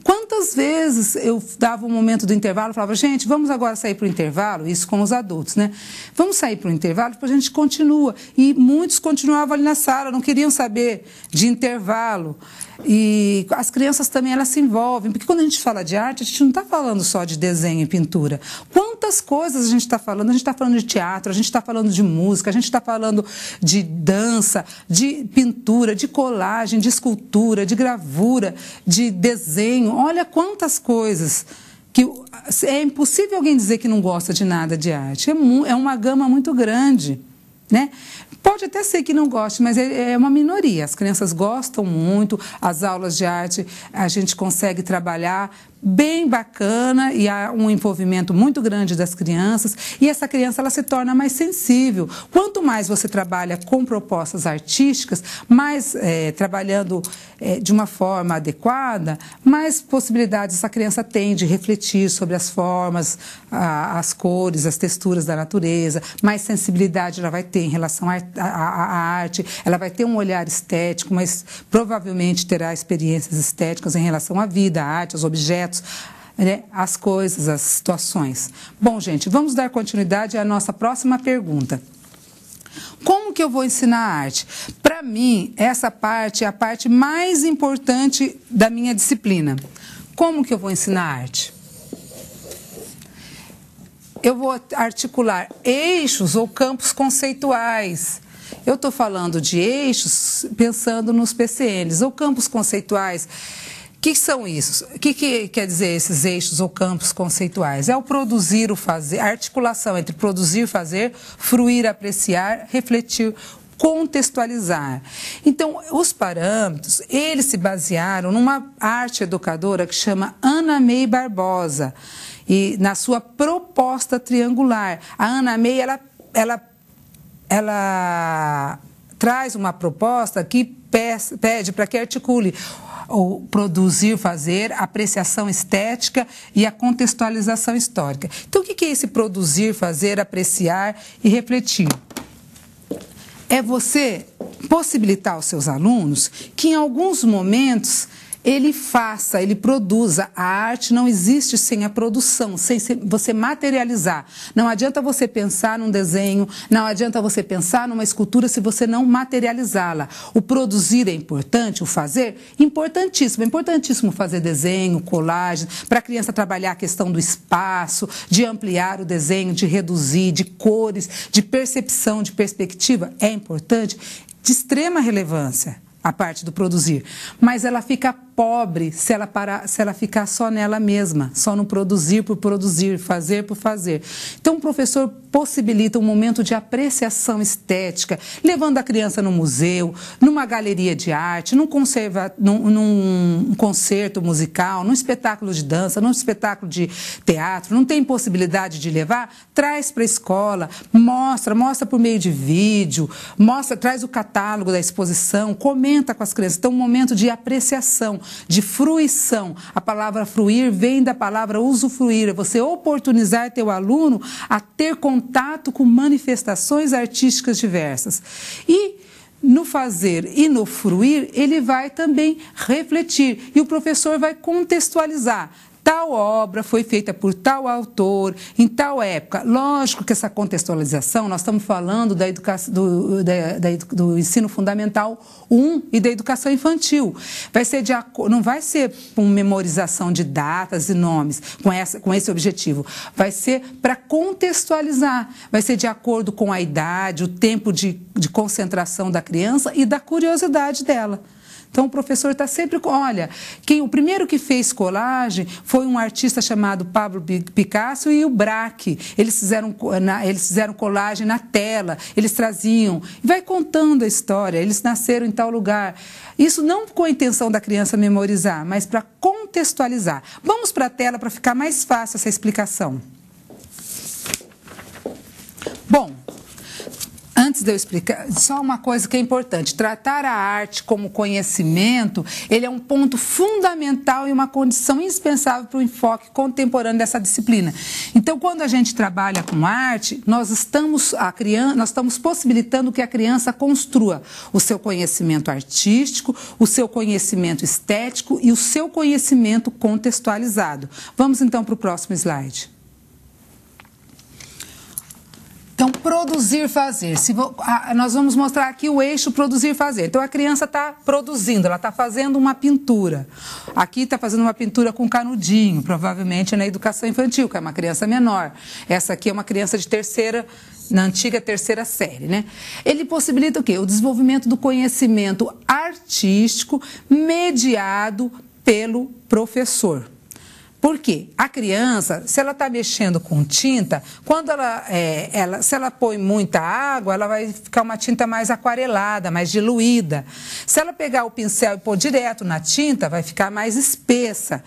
quantas vezes eu dava um momento do intervalo e falava, gente, vamos agora sair para o intervalo, isso com os adultos, né? Vamos sair para o intervalo, depois a gente continua. E muitos continuavam ali na sala, não queriam saber de intervalo. E as crianças também, elas se envolvem, porque quando a gente fala de arte, a gente não está falando só de desenho e pintura. Quantas coisas a gente está falando? A gente está falando de teatro, a gente está falando de música, a gente está falando de dança, de pintura, de colagem, de escultura, de gravura, de desenho. Olha quantas coisas que é impossível alguém dizer que não gosta de nada de arte. É uma gama muito grande, né? Pode até ser que não goste, mas é uma minoria. As crianças gostam muito, as aulas de arte a gente consegue trabalhar bem bacana e há um envolvimento muito grande das crianças e essa criança ela se torna mais sensível. Quanto mais você trabalha com propostas artísticas, mais trabalhando de uma forma adequada, mais possibilidades essa criança tem de refletir sobre as formas, as cores, as texturas da natureza, mais sensibilidade ela vai ter em relação à arte, ela vai ter um olhar estético, mas provavelmente terá experiências estéticas em relação à vida, à arte, aos objetos, né, as coisas, as situações. Bom, gente, vamos dar continuidade à nossa próxima pergunta. Como que eu vou ensinar a arte? Para mim, essa parte é a parte mais importante da minha disciplina. Como que eu vou ensinar a arte? Eu vou articular eixos ou campos conceituais. Eu estou falando de eixos pensando nos PCNs, ou campos conceituais. O que são isso? O que quer dizer esses eixos ou campos conceituais? É o produzir, o fazer, a articulação entre produzir, fazer, fruir, apreciar, refletir, contextualizar. Então, os parâmetros, eles se basearam numa arte educadora que chama Ana May Barbosa, e na sua proposta triangular. A Ana May, ela traz uma proposta que pede para que articule o produzir, fazer, a apreciação estética e a contextualização histórica. Então, o que é esse produzir, fazer, apreciar e refletir? É você possibilitar aos seus alunos que, em alguns momentos, ele produza. A arte não existe sem a produção, sem você materializar. Não adianta você pensar num desenho, não adianta você pensar numa escultura se você não materializá-la. O produzir é importante, o fazer, importantíssimo. É importantíssimo fazer desenho, colagem, para a criança trabalhar a questão do espaço, de ampliar o desenho, de reduzir, de cores, de percepção, de perspectiva. É importante, de extrema relevância a parte do produzir, mas ela fica pobre se ela ficar só nela mesma, só no produzir por produzir, fazer por fazer. Então o professor possibilita um momento de apreciação estética, levando a criança no museu, numa galeria de arte, num concerto musical, num espetáculo de dança, num espetáculo de teatro. Não tem possibilidade de levar? Traz para a escola, mostra por meio de vídeo, traz o catálogo da exposição, comenta com as crianças. Então um momento de apreciação, de fruição. A palavra fruir vem da palavra usufruir, é você oportunizar teu aluno a ter contato com manifestações artísticas diversas. E no fazer e no fruir, ele vai também refletir. E o professor vai contextualizar. tal obra foi feita por tal autor, em tal época. Lógico que essa contextualização, nós estamos falando da educação, do ensino fundamental 1 e da educação infantil. Não vai ser com memorização de datas e nomes, com esse objetivo. Vai ser para contextualizar, vai ser de acordo com a idade, o tempo de concentração da criança e da curiosidade dela. Então, o professor está sempre... Olha, o primeiro que fez colagem foi um artista chamado Pablo Picasso e o Braque. Eles fizeram colagem na tela, eles traziam. E vai contando a história, eles nasceram em tal lugar. Isso não com a intenção da criança memorizar, mas para contextualizar. Vamos para a tela para ficar mais fácil essa explicação. Bom... Antes de eu explicar, só uma coisa que é importante. Tratar a arte como conhecimento, ele é um ponto fundamental e uma condição indispensável para o enfoque contemporâneo dessa disciplina. Então, quando a gente trabalha com arte, nós estamos possibilitando que a criança construa o seu conhecimento artístico, o seu conhecimento estético e o seu conhecimento contextualizado. Vamos então para o próximo slide. Então, produzir, fazer. Nós vamos mostrar aqui o eixo produzir, fazer. Então, a criança está produzindo, ela está fazendo uma pintura. Aqui está fazendo uma pintura com canudinho, provavelmente é na educação infantil, que é uma criança menor. Essa aqui é uma criança de na antiga terceira série, né? Ele possibilita o quê? O desenvolvimento do conhecimento artístico mediado pelo professor. Por quê? A criança, se ela está mexendo com tinta, quando se ela põe muita água, ela vai ficar uma tinta mais aquarelada, mais diluída. Se ela pegar o pincel e pôr direto na tinta, vai ficar mais espessa.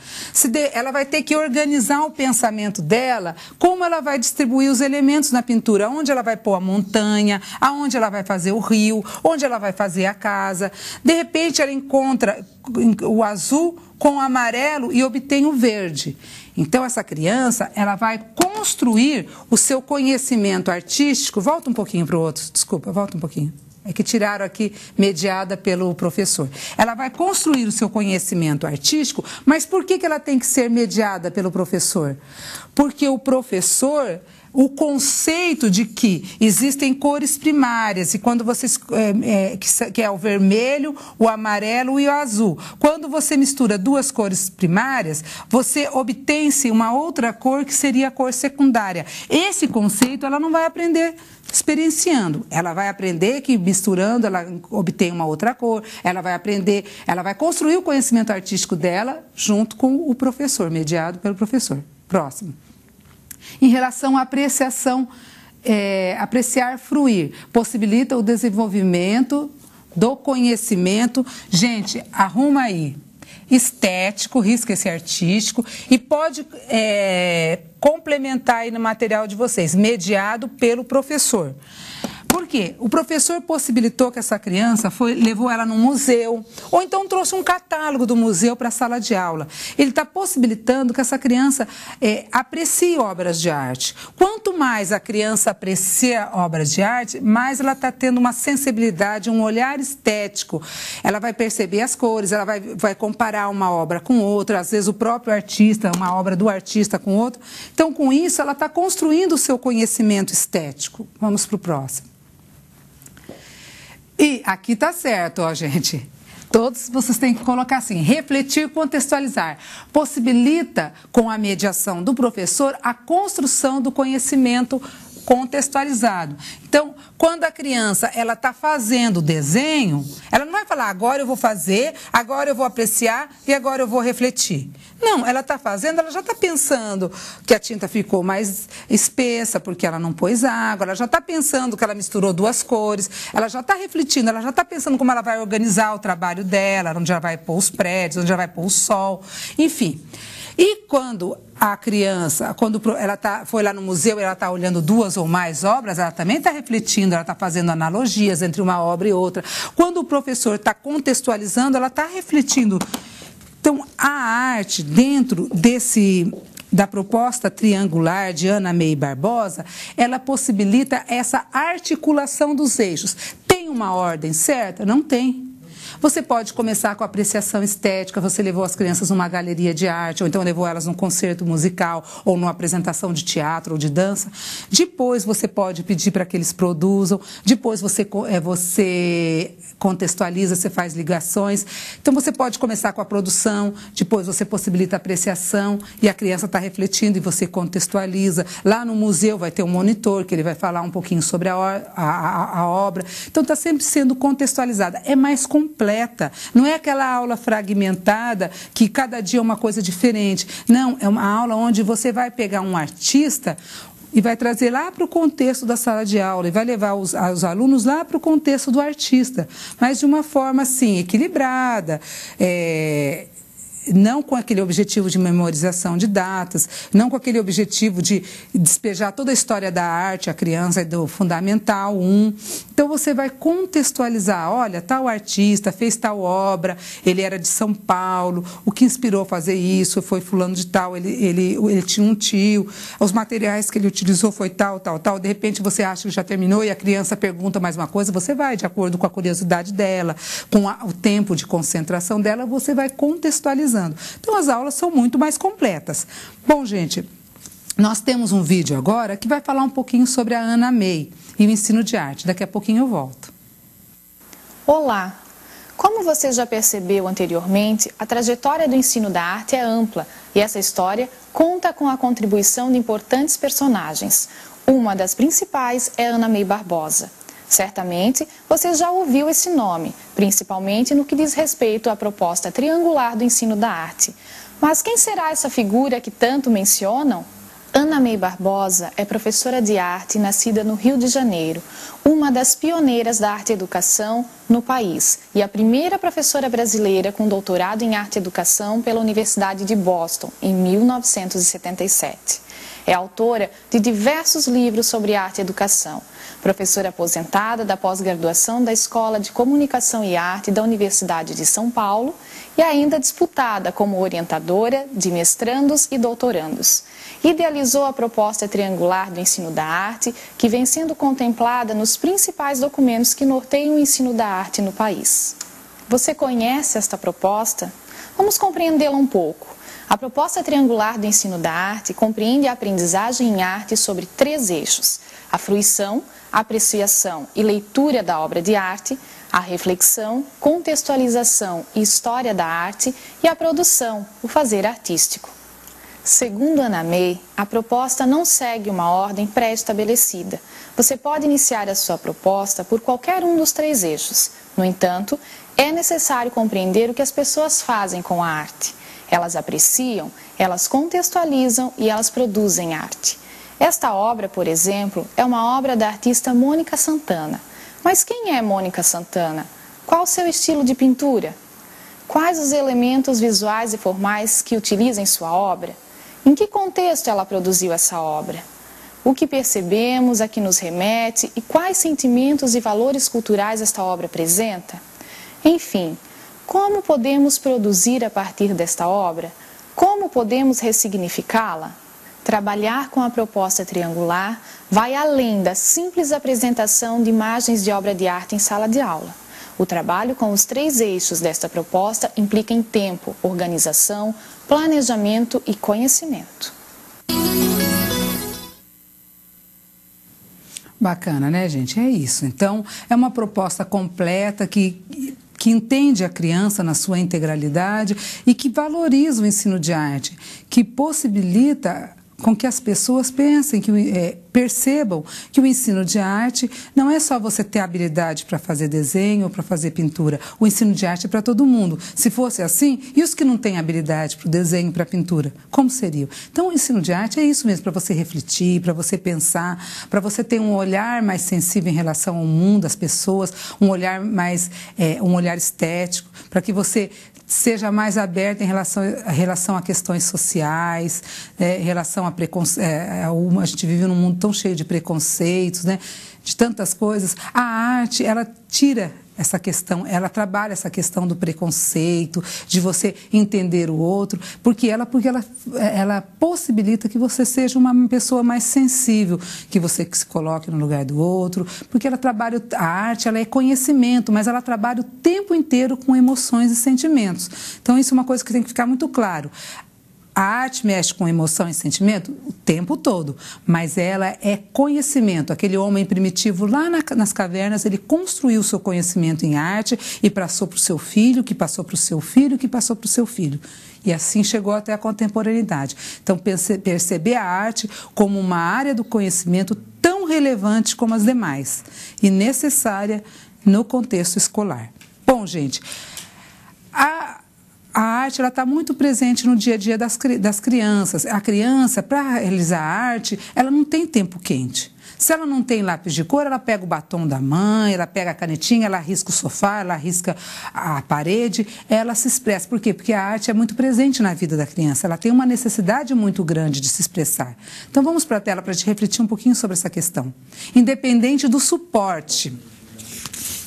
Ela vai ter que organizar o pensamento dela, como ela vai distribuir os elementos na pintura, onde ela vai pôr a montanha, aonde ela vai fazer o rio, onde ela vai fazer a casa. De repente, ela encontra o azul com o amarelo e obtém o verde. Então, essa criança, ela vai construir o seu conhecimento artístico. Volta um pouquinho para o outro, desculpa, volta um pouquinho. É que tiraram aqui, mediada pelo professor. Ela vai construir o seu conhecimento artístico, mas por que ela tem que ser mediada pelo professor? Porque o professor... O conceito de que existem cores primárias, e quando que é o vermelho, o amarelo e o azul. Quando você mistura duas cores primárias, você obtém-se uma outra cor que seria a cor secundária. Esse conceito ela não vai aprender experienciando. Ela vai aprender que misturando ela obtém uma outra cor, ela vai construir o conhecimento artístico dela junto com o professor, mediado pelo professor. Próximo. Em relação à apreciação, apreciar, fruir, possibilita o desenvolvimento do conhecimento. Gente, arruma aí, estético, risca esse artístico e pode complementar aí no material de vocês, mediado pelo professor. Por quê? O professor possibilitou que essa criança levou ela num museu, ou então trouxe um catálogo do museu para a sala de aula. Ele está possibilitando que essa criança aprecie obras de arte. Quanto mais a criança aprecia obras de arte, mais ela está tendo uma sensibilidade, um olhar estético. Ela vai perceber as cores, ela vai comparar uma obra com outra, às vezes o próprio artista, uma obra do artista com outra. Então, com isso, ela está construindo o seu conhecimento estético. Vamos para o próximo. E aqui está certo, ó, gente. Todos vocês têm que colocar assim, refletir, contextualizar. Possibilita, com a mediação do professor, a construção do conhecimento contextualizado. Então, quando a criança ela está fazendo o desenho, ela não vai falar, agora eu vou fazer, agora eu vou apreciar e agora eu vou refletir. Não, ela está fazendo, ela já está pensando que a tinta ficou mais espessa porque ela não pôs água, ela já está pensando que ela misturou duas cores, ela já está refletindo, ela já está pensando como ela vai organizar o trabalho dela, onde ela vai pôr os prédios, onde ela vai pôr o sol, enfim. E quando a criança, quando ela foi lá no museu e ela está olhando duas ou mais obras, ela também está refletindo, ela está fazendo analogias entre uma obra e outra. Quando o professor está contextualizando, ela está refletindo. Então, a arte, dentro da proposta triangular de Ana May Barbosa, ela possibilita essa articulação dos eixos. Tem uma ordem certa? Não tem. Você pode começar com a apreciação estética, você levou as crianças numa galeria de arte, ou então levou elas num concerto musical, ou numa apresentação de teatro ou de dança. Depois você pode pedir para que eles produzam, depois você contextualiza, você faz ligações. Então você pode começar com a produção, depois você possibilita a apreciação e a criança está refletindo e você contextualiza. Lá no museu vai ter um monitor que ele vai falar um pouquinho sobre a obra. Então está sempre sendo contextualizada. É mais completa. Não é aquela aula fragmentada que cada dia é uma coisa diferente. Não, é uma aula onde você vai pegar um artista e vai trazer lá para o contexto da sala de aula e vai levar os alunos lá para o contexto do artista, mas de uma forma assim, equilibrada, não com aquele objetivo de memorização de datas, não com aquele objetivo de despejar toda a história da arte, a criança do Fundamental 1. Então você vai contextualizar, olha, tal artista fez tal obra, ele era de São Paulo, o que inspirou a fazer isso foi fulano de tal, ele tinha um tio, os materiais que ele utilizou foi tal, de repente você acha que já terminou e a criança pergunta mais uma coisa, você vai, de acordo com a curiosidade dela, com o tempo de concentração dela, você vai contextualizando. Então, as aulas são muito mais completas. Bom, gente, nós temos um vídeo agora que vai falar um pouquinho sobre a Ana May e o ensino de arte. Daqui a pouquinho eu volto. Olá! Como você já percebeu anteriormente, a trajetória do ensino da arte é ampla e essa história conta com a contribuição de importantes personagens. Uma das principais é Ana May Barbosa. Certamente, você já ouviu esse nome, principalmente no que diz respeito à proposta triangular do ensino da arte. Mas quem será essa figura que tanto mencionam? Ana May Barbosa é professora de arte nascida no Rio de Janeiro, uma das pioneiras da arte-educação no país e a primeira professora brasileira com doutorado em arte-educação pela Universidade de Boston, em 1977. É autora de diversos livros sobre arte e educação, professora aposentada da pós-graduação da Escola de Comunicação e Arte da Universidade de São Paulo e ainda disputada como orientadora de mestrandos e doutorandos. Idealizou a proposta triangular do ensino da arte, que vem sendo contemplada nos principais documentos que norteiam o ensino da arte no país. Você conhece esta proposta? Vamos compreendê-la um pouco. A proposta triangular do ensino da arte compreende a aprendizagem em arte sobre 3 eixos: a fruição, a apreciação e leitura da obra de arte, a reflexão, contextualização e história da arte e a produção, o fazer artístico. Segundo Ana May, a proposta não segue uma ordem pré-estabelecida. Você pode iniciar a sua proposta por qualquer um dos 3 eixos. No entanto, é necessário compreender o que as pessoas fazem com a arte. Elas apreciam, elas contextualizam e elas produzem arte. Esta obra, por exemplo, é uma obra da artista Mônica Santana. Mas quem é Mônica Santana? Qual o seu estilo de pintura? Quais os elementos visuais e formais que utiliza em sua obra? Em que contexto ela produziu essa obra? O que percebemos, a que nos remete e quais sentimentos e valores culturais esta obra apresenta? Enfim, como podemos produzir a partir desta obra? Como podemos ressignificá-la? Trabalhar com a proposta triangular vai além da simples apresentação de imagens de obra de arte em sala de aula. O trabalho com os 3 eixos desta proposta implica em tempo, organização, planejamento e conhecimento. Bacana, né, gente? É isso. Então, é uma proposta completa que entende a criança na sua integralidade e que valoriza o ensino de arte, que possibilita com que as pessoas percebam que o ensino de arte não é só você ter habilidade para fazer desenho ou para fazer pintura. O ensino de arte é para todo mundo. Se fosse assim, e os que não têm habilidade para o desenho, para a pintura, como seriam? Então, o ensino de arte é isso mesmo, para você refletir, para você pensar, para você ter um olhar mais sensível em relação ao mundo, às pessoas, um olhar mais, um olhar estético, para que você seja mais aberta em relação a questões sociais, em relação a preconceito. A gente vive num mundo tão cheio de preconceitos, né, de tantas coisas. A arte, ela tira essa questão, ela trabalha essa questão do preconceito, de você entender o outro, porque ela possibilita que você seja uma pessoa mais sensível, que você se coloque no lugar do outro, porque ela trabalha, a arte, ela é conhecimento, mas ela trabalha o tempo inteiro com emoções e sentimentos. Então isso é uma coisa que tem que ficar muito claro. A arte mexe com emoção e sentimento o tempo todo, mas ela é conhecimento. Aquele homem primitivo lá nas cavernas, ele construiu o seu conhecimento em arte e passou para o seu filho, que passou para o seu filho, que passou para o seu filho. E assim chegou até a contemporaneidade. Então, perceber a arte como uma área do conhecimento tão relevante como as demais e necessária no contexto escolar. Bom, gente, a arte está muito presente no dia a dia das crianças. A criança, para realizar a arte, ela não tem tempo quente. Se ela não tem lápis de cor, ela pega o batom da mãe, ela pega a canetinha, ela risca o sofá, ela risca a parede, ela se expressa. Por quê? Porque a arte é muito presente na vida da criança, ela tem uma necessidade muito grande de se expressar. Então vamos para a tela para a gente refletir um pouquinho sobre essa questão. Independente do suporte.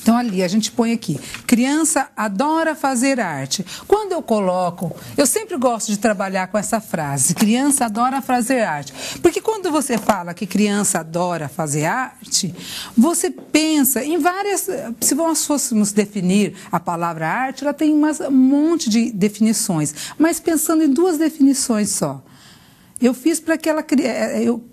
Então, ali, a gente põe aqui, criança adora fazer arte. Quando eu coloco, eu sempre gosto de trabalhar com essa frase, criança adora fazer arte. Porque quando você fala que criança adora fazer arte, você pensa em várias... Se nós fôssemos definir a palavra arte, ela tem um monte de definições, mas pensando em duas definições só. Eu fiz para que ela...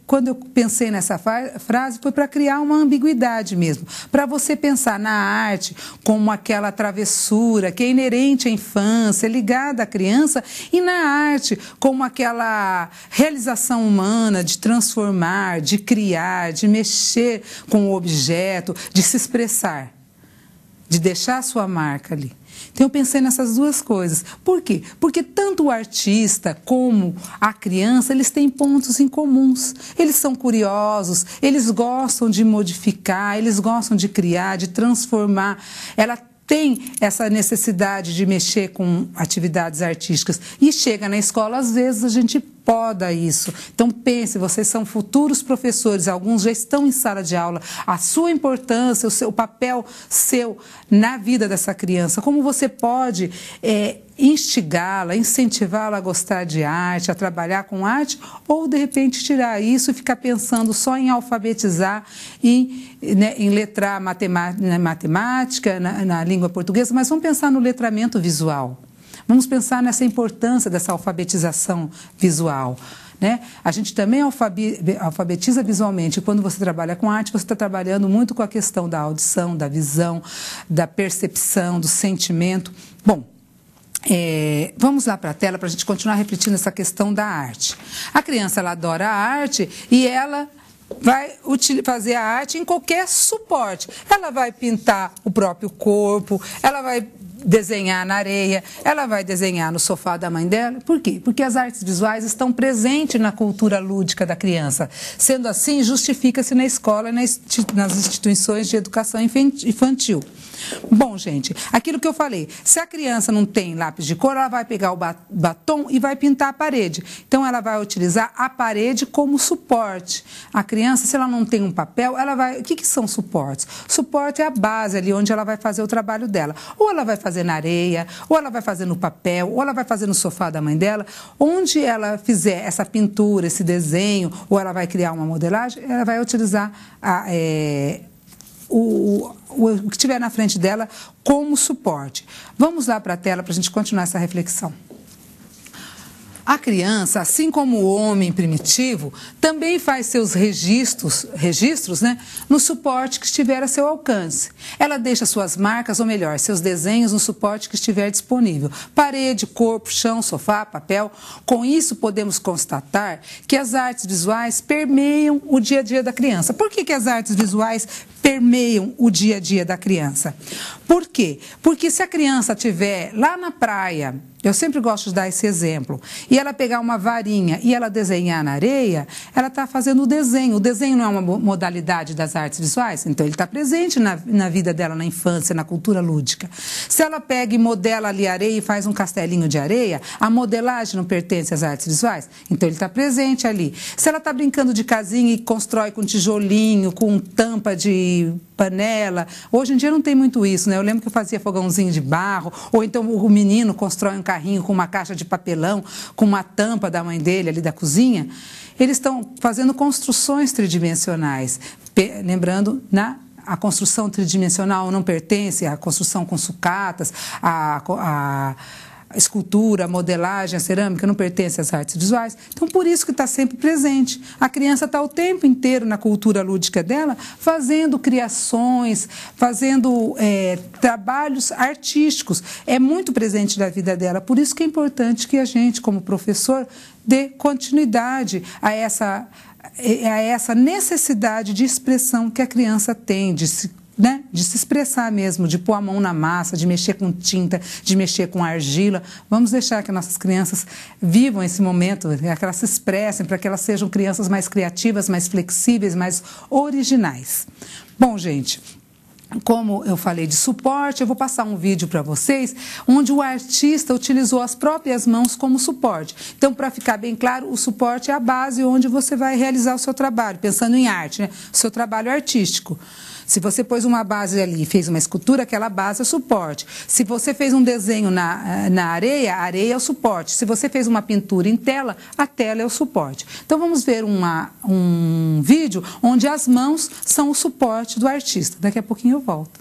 Quando eu pensei nessa frase, foi para criar uma ambiguidade mesmo. Para você pensar na arte como aquela travessura que é inerente à infância, ligada à criança, e na arte como aquela realização humana de transformar, de criar, de mexer com o objeto, de se expressar, de deixar a sua marca ali. Então, eu pensei nessas duas coisas. Por quê? Porque tanto o artista como a criança, eles têm pontos em comuns. Eles são curiosos, eles gostam de modificar, eles gostam de criar, de transformar. Ela tem essa necessidade de mexer com atividades artísticas. E chega na escola, às vezes, a gente poda isso. Então, pense, vocês são futuros professores, alguns já estão em sala de aula, a sua importância, o papel seu na vida dessa criança, como você pode instigá-la, incentivá-la a gostar de arte, a trabalhar com arte, ou, de repente, tirar isso e ficar pensando só em alfabetizar e em letrar matemática, na língua portuguesa, mas vamos pensar no letramento visual. Vamos pensar nessa importância dessa alfabetização visual, né? A gente também alfabetiza visualmente. Quando você trabalha com arte, você está trabalhando muito com a questão da audição, da visão, da percepção, do sentimento. Bom, vamos lá para a tela para a gente continuar refletindo essa questão da arte. A criança, ela adora a arte e ela vai fazer a arte em qualquer suporte. Ela vai pintar o próprio corpo, ela vai desenhar na areia, ela vai desenhar no sofá da mãe dela. Por quê? Porque as artes visuais estão presentes na cultura lúdica da criança. Sendo assim, justifica-se na escola e nas instituições de educação infantil. Bom, gente, aquilo que eu falei, se a criança não tem lápis de cor, ela vai pegar o batom e vai pintar a parede. Então, ela vai utilizar a parede como suporte. A criança, se ela não tem um papel, ela vai... O que são suportes? Suporte é a base ali onde ela vai fazer o trabalho dela. Ou ela vai fazer na areia, ou ela vai fazer no papel, ou ela vai fazer no sofá da mãe dela. Onde ela fizer essa pintura, esse desenho, ou ela vai criar uma modelagem, ela vai utilizar o que estiver na frente dela como suporte. Vamos lá para a tela para a gente continuar essa reflexão. A criança, assim como o homem primitivo, também faz seus registros, né, no suporte que estiver a seu alcance. Ela deixa suas marcas, ou melhor, seus desenhos no suporte que estiver disponível. Parede, corpo, chão, sofá, papel. Com isso, podemos constatar que as artes visuais permeiam o dia a dia da criança. Por que as artes visuais permeiam o dia a dia da criança? Por quê? Porque se a criança estiver lá na praia, Eu sempre gosto de dar esse exemplo. E ela pegar uma varinha e ela desenhar na areia, ela está fazendo o desenho. O desenho não é uma modalidade das artes visuais, então ele está presente na vida dela, na infância, na cultura lúdica. Se ela pega e modela ali a areia e faz um castelinho de areia, a modelagem não pertence às artes visuais, então ele está presente ali. Se ela está brincando de casinha e constrói com tijolinho, com tampa de panela, hoje em dia não tem muito isso, né? Eu lembro que eu fazia fogãozinho de barro, ou então o menino constrói um carrinho com uma caixa de papelão, com uma tampa da mãe dele ali da cozinha. Eles estão fazendo construções tridimensionais, lembrando, a construção tridimensional não pertence à construção com sucatas, a escultura, a modelagem, a cerâmica não pertence às artes visuais. Então, por isso que está sempre presente. A criança está o tempo inteiro na cultura lúdica dela, fazendo criações, fazendo trabalhos artísticos. É muito presente na vida dela. Por isso que é importante que a gente, como professor, dê continuidade a essa necessidade de expressão que a criança tem, de se expressar mesmo, de pôr a mão na massa, de mexer com tinta, de mexer com argila. Vamos deixar que nossas crianças vivam esse momento, que elas se expressem, para que elas sejam crianças mais criativas, mais flexíveis, mais originais. Bom, gente, como eu falei de suporte, eu vou passar um vídeo para vocês onde o artista utilizou as próprias mãos como suporte. Então, para ficar bem claro, o suporte é a base onde você vai realizar o seu trabalho, pensando em arte, né? O seu trabalho artístico. Se você pôs uma base ali e fez uma escultura, aquela base é o suporte. Se você fez um desenho na areia, a areia é o suporte. Se você fez uma pintura em tela, a tela é o suporte. Então, vamos ver um vídeo onde as mãos são o suporte do artista. Daqui a pouquinho eu volto.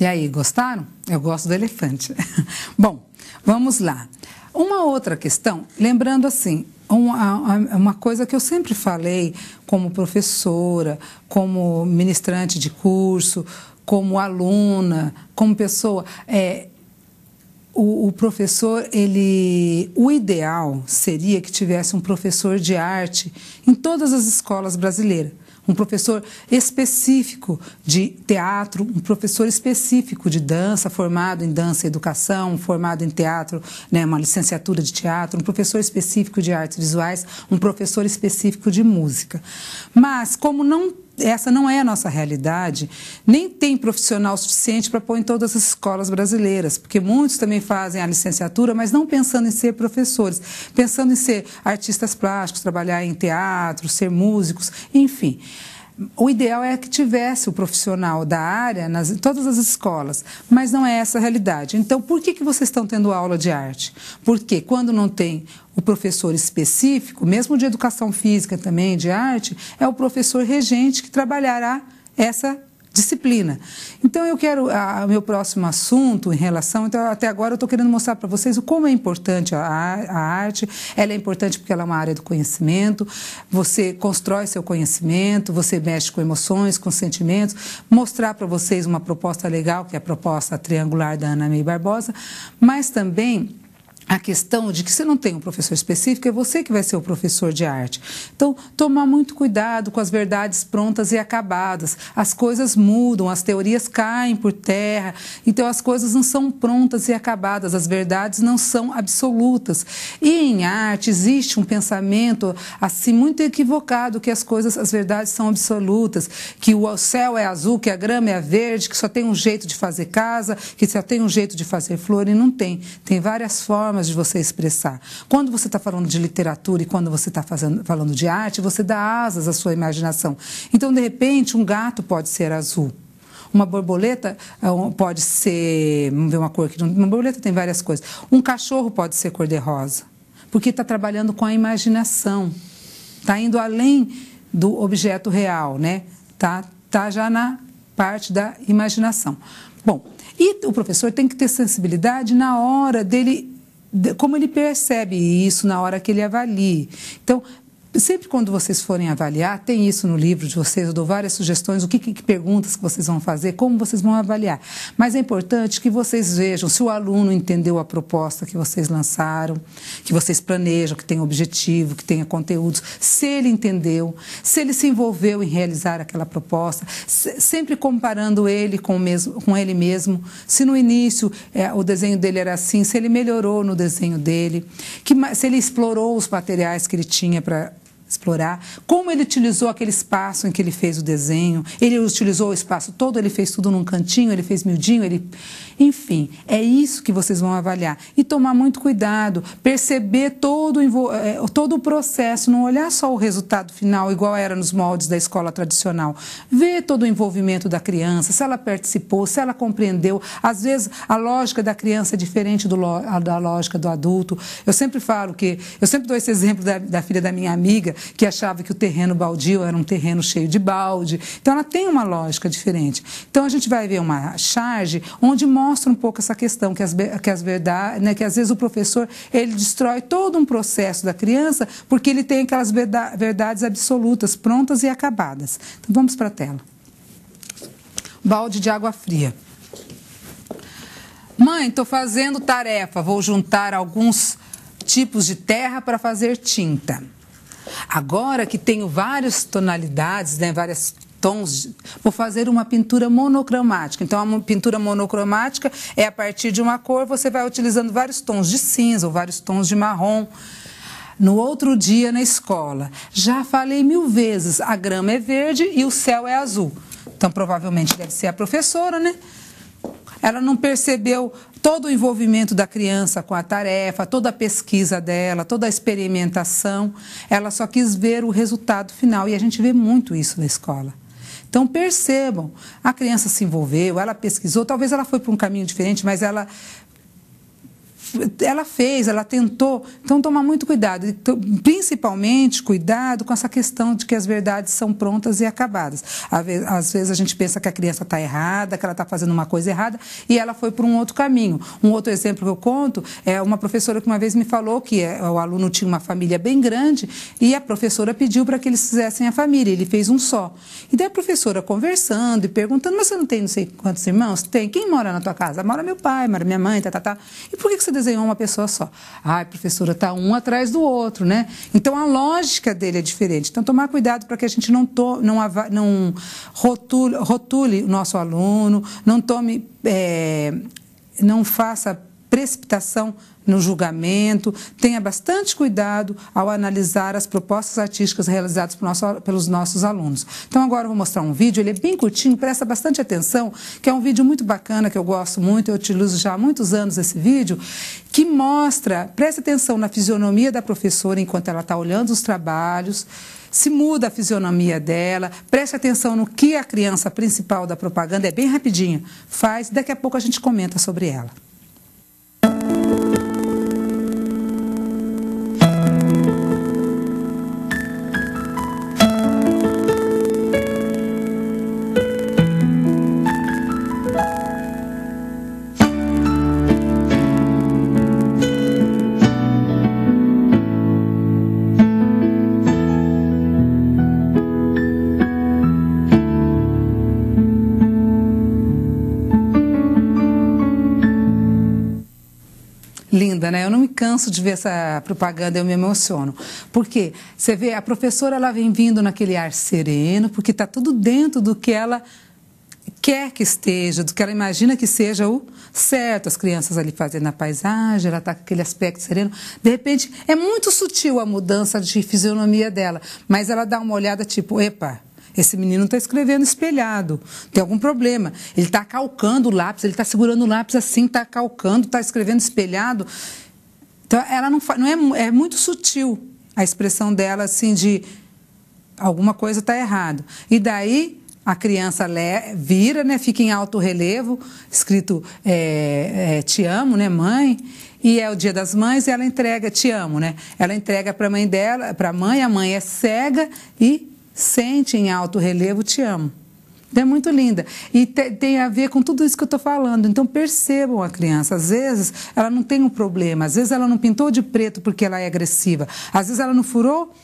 E aí, gostaram? Eu gosto do elefante. Bom, vamos lá. Uma outra questão, lembrando assim, uma coisa que eu sempre falei como professora, como ministrante de curso, como aluna, como pessoa, o professor, o ideal seria que tivesse um professor de arte em todas as escolas brasileiras. Um professor específico de teatro, um professor específico de dança, formado em dança e educação, formado em teatro, né, uma licenciatura de teatro, um professor específico de artes visuais, um professor específico de música. Mas, como essa não é a nossa realidade, nem tem profissional suficiente para pôr em todas as escolas brasileiras, porque muitos também fazem a licenciatura, mas não pensando em ser professores, pensando em ser artistas plásticos, trabalhar em teatro, ser músicos, enfim. O ideal é que tivesse o profissional da área em todas as escolas, mas não é essa a realidade. Então, por que vocês estão tendo aula de arte? Porque quando não tem o professor específico, mesmo de educação física também, de arte, é o professor regente que trabalhará essa disciplina. Então, eu quero, o meu próximo assunto em relação, então até agora eu estou querendo mostrar para vocês o como é importante a arte. Ela é importante porque ela é uma área do conhecimento, você constrói seu conhecimento, você mexe com emoções, com sentimentos, mostrar para vocês uma proposta legal, que é a proposta triangular da Ana May Barbosa, mas também a questão de que você não tem um professor específico, é você que vai ser o professor de arte. Então, tomar muito cuidado com as verdades prontas e acabadas. As coisas mudam, as teorias caem por terra, então as coisas não são prontas e acabadas, as verdades não são absolutas. E em arte existe um pensamento assim muito equivocado que as coisas, as verdades são absolutas, que o céu é azul, que a grama é verde, que só tem um jeito de fazer casa, que só tem um jeito de fazer flor, e não tem. Tem várias formas de você expressar. Quando você está falando de literatura e quando você está falando de arte, você dá asas à sua imaginação. Então, de repente, um gato pode ser azul. Uma borboleta pode ser, vamos ver uma cor aqui, uma borboleta tem várias coisas. Um cachorro pode ser cor-de-rosa, porque está trabalhando com a imaginação. Está indo além do objeto real, né? Tá já na parte da imaginação. Bom, e o professor tem que ter sensibilidade na hora dele, como ele percebe isso na hora que ele avalie. Então, sempre quando vocês forem avaliar, tem isso no livro de vocês, eu dou várias sugestões, que perguntas que vocês vão fazer, como vocês vão avaliar. Mas é importante que vocês vejam se o aluno entendeu a proposta que vocês lançaram, que vocês planejam, que tem objetivo, que tenha conteúdos, se ele entendeu, se ele se envolveu em realizar aquela proposta, sempre comparando ele com ele mesmo, se no início o desenho dele era assim, se ele melhorou no desenho dele, se ele explorou os materiais que ele tinha para explorar, como ele utilizou aquele espaço em que ele fez o desenho, ele utilizou o espaço todo, ele fez tudo num cantinho, ele fez miudinho, enfim, é isso que vocês vão avaliar. E tomar muito cuidado, perceber todo o processo, não olhar só o resultado final, igual era nos moldes da escola tradicional. Ver todo o envolvimento da criança, se ela participou, se ela compreendeu. Às vezes, a lógica da criança é diferente da lógica do adulto. Eu sempre dou esse exemplo da filha da minha amiga, que achava que o terreno baldio era um terreno cheio de balde. Então, ela tem uma lógica diferente. Então, a gente vai ver uma charge onde mostra um pouco essa questão, que as verdades, né, que às vezes o professor ele destrói todo um processo da criança porque ele tem aquelas verdades absolutas, prontas e acabadas. Então, vamos para a tela. Balde de água fria. Mãe, estou fazendo tarefa, vou juntar alguns tipos de terra para fazer tinta. Agora que tenho várias tonalidades, né, vários tons, vou fazer uma pintura monocromática. Então, a pintura monocromática é a partir de uma cor, você vai utilizando vários tons de cinza ou vários tons de marrom. No outro dia, na escola, já falei 1000 vezes, a grama é verde e o céu é azul. Então, provavelmente deve ser a professora, né? Ela não percebeu todo o envolvimento da criança com a tarefa, toda a pesquisa dela, toda a experimentação. Ela só quis ver o resultado final e a gente vê muito isso na escola. Então, percebam, a criança se envolveu, ela pesquisou, talvez ela foi para um caminho diferente, mas ela fez, ela tentou. Então, tomar muito cuidado, principalmente cuidado com essa questão de que as verdades são prontas e acabadas. Às vezes a gente pensa que a criança está errada, que ela está fazendo uma coisa errada e ela foi por um outro caminho. Um outro exemplo que eu conto é uma professora que uma vez me falou que o aluno tinha uma família bem grande e a professora pediu para que eles fizessem a família, ele fez um só. E daí a professora conversando e perguntando, mas você não tem não sei quantos irmãos? Tem. Quem mora na tua casa? Mora meu pai, mora minha mãe, tá. E por que você desenhou uma pessoa só? Ai, professora, está um atrás do outro, né? Então, a lógica dele é diferente. Então, tomar cuidado para que a gente não rotule o nosso aluno, não faça precipitação no julgamento, tenha bastante cuidado ao analisar as propostas artísticas realizadas pelos nossos alunos. Então, agora eu vou mostrar um vídeo, ele é bem curtinho, presta bastante atenção, que é um vídeo muito bacana, que eu gosto muito, eu utilizo já há muitos anos esse vídeo, que mostra, presta atenção na fisionomia da professora enquanto ela está olhando os trabalhos, se muda a fisionomia dela, preste atenção no que a criança principal da propaganda, é bem rapidinho, faz, daqui a pouco a gente comenta sobre ela. né? Eu não me canso de ver essa propaganda, eu me emociono. Porque você vê, a professora ela vem vindo naquele ar sereno, porque está tudo dentro do que ela quer que esteja, do que ela imagina que seja o certo. As crianças ali fazendo a paisagem, ela está com aquele aspecto sereno. De repente, é muito sutil a mudança de fisionomia dela, mas ela dá uma olhada tipo, epa, esse menino está escrevendo espelhado, tem algum problema. Ele está calcando o lápis, ele está segurando o lápis assim, está calcando, está escrevendo espelhado. Então, ela é muito sutil a expressão dela, assim, de alguma coisa está errado. E daí a criança vira, né, fica em alto relevo, escrito te amo, né, mãe, e é o dia das mães e ela entrega, te amo, né, ela entrega para a mãe dela, para a mãe é cega e sente em alto relevo, te amo. Então, é muito linda. E tem a ver com tudo isso que eu estou falando. Então, percebam a criança. Às vezes, ela não tem um problema. Às vezes, ela não pintou de preto porque ela é agressiva. Às vezes, ela não furou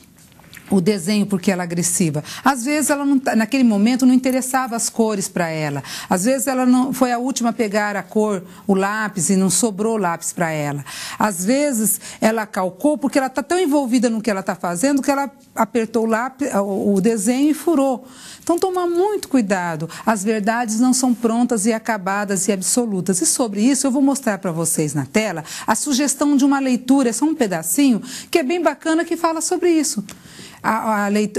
o desenho porque ela é agressiva. Às vezes, ela não, naquele momento, não interessava as cores para ela. Às vezes, ela não foi a última a pegar a cor, o lápis, e não sobrou lápis para ela. Às vezes, ela calcou porque ela está tão envolvida no que ela está fazendo que ela apertou o lápis, o desenho e furou. Então, toma muito cuidado. As verdades não são prontas e acabadas e absolutas. E sobre isso, eu vou mostrar para vocês na tela a sugestão de uma leitura, é só um pedacinho, que é bem bacana, que fala sobre isso.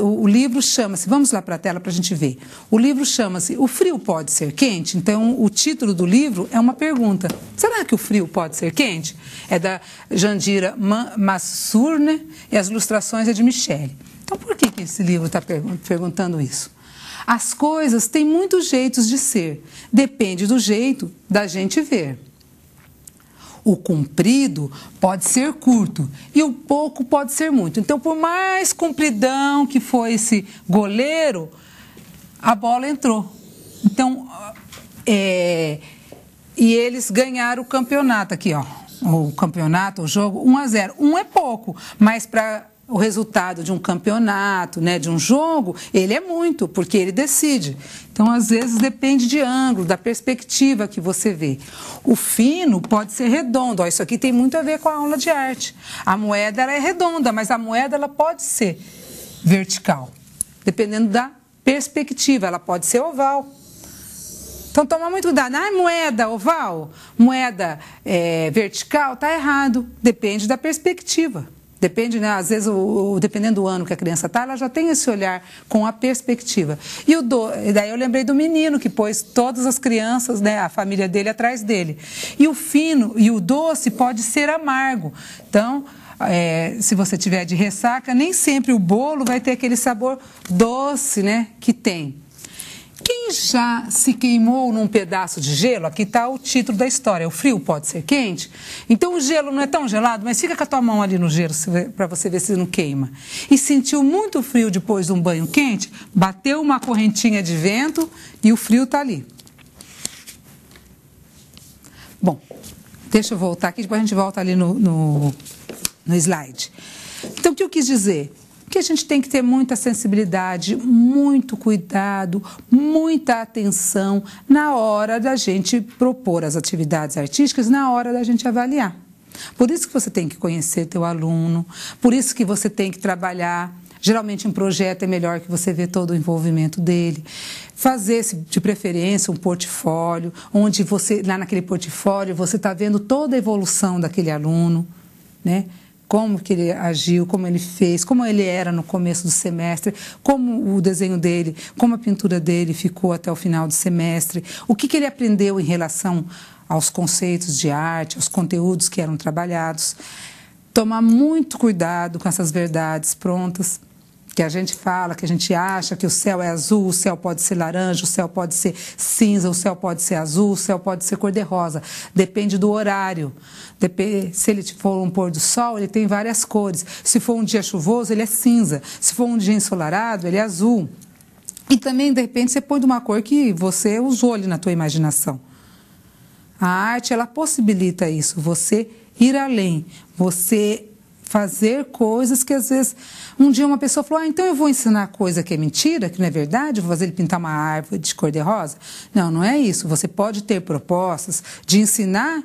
O livro chama-se, vamos lá para a tela para a gente ver. O livro chama-se O Frio Pode Ser Quente? Então, o título do livro é uma pergunta. Será que o frio pode ser quente? É da Jandira Massurne e as ilustrações é de Michele. Então, por que esse livro está perguntando isso? As coisas têm muitos jeitos de ser. Depende do jeito da gente ver. O comprido pode ser curto e o pouco pode ser muito. Então, por mais compridão que foi esse goleiro, a bola entrou. Então, e eles ganharam o campeonato aqui, ó. O campeonato, o jogo, 1-0. 1 é pouco, mas para o resultado de um campeonato, né, de um jogo, ele é muito, porque ele decide. Então, às vezes, depende de ângulo, da perspectiva que você vê. O fino pode ser redondo. Ó, isso aqui tem muito a ver com a aula de arte. A moeda ela é redonda, mas a moeda ela pode ser vertical, dependendo da perspectiva. Ela pode ser oval. Então, toma muito cuidado. Moeda oval, moeda vertical, está errado. Depende da perspectiva. Depende, né? Às vezes, dependendo do ano que a criança está, ela já tem esse olhar com a perspectiva. E daí eu lembrei do menino que pôs todas as crianças, né, a família dele atrás dele. E o fino e o doce pode ser amargo. Então, se você tiver de ressaca, nem sempre o bolo vai ter aquele sabor doce, né, que tem. Quem já se queimou num pedaço de gelo? Aqui está o título da história. O frio pode ser quente? Então o gelo não é tão gelado, mas fica com a tua mão ali no gelo para você ver se não queima. E sentiu muito frio depois de um banho quente? Bateu uma correntinha de vento e o frio está ali. Bom, deixa eu voltar aqui, depois a gente volta ali no slide. Então o que eu quis dizer? Que a gente tem que ter muita sensibilidade, muito cuidado, muita atenção na hora da gente propor as atividades artísticas, na hora da gente avaliar. Por isso que você tem que conhecer teu aluno, por isso que você tem que trabalhar. Geralmente, em projeto é melhor que você vê todo o envolvimento dele. Fazer, de preferência, um portfólio, onde você, lá naquele portfólio, você está vendo toda a evolução daquele aluno, né? Como que ele agiu, como ele fez, como ele era no começo do semestre, como o desenho dele, como a pintura dele ficou até o final do semestre, o que ele aprendeu em relação aos conceitos de arte, aos conteúdos que eram trabalhados. Tomar muito cuidado com essas verdades prontas, que a gente fala, que a gente acha que o céu é azul, o céu pode ser laranja, o céu pode ser cinza, o céu pode ser azul, o céu pode ser cor-de-rosa. Depende do horário. Se ele for um pôr do sol, ele tem várias cores. Se for um dia chuvoso, ele é cinza. Se for um dia ensolarado, ele é azul. E também, de repente, você põe de uma cor que você usou ali na tua imaginação. A arte, ela possibilita isso, você ir além, você fazer coisas que, às vezes, um dia uma pessoa falou, então eu vou ensinar coisa que é mentira, que não é verdade, vou fazer ele pintar uma árvore de cor-de-rosa. Não, não é isso. Você pode ter propostas de ensinar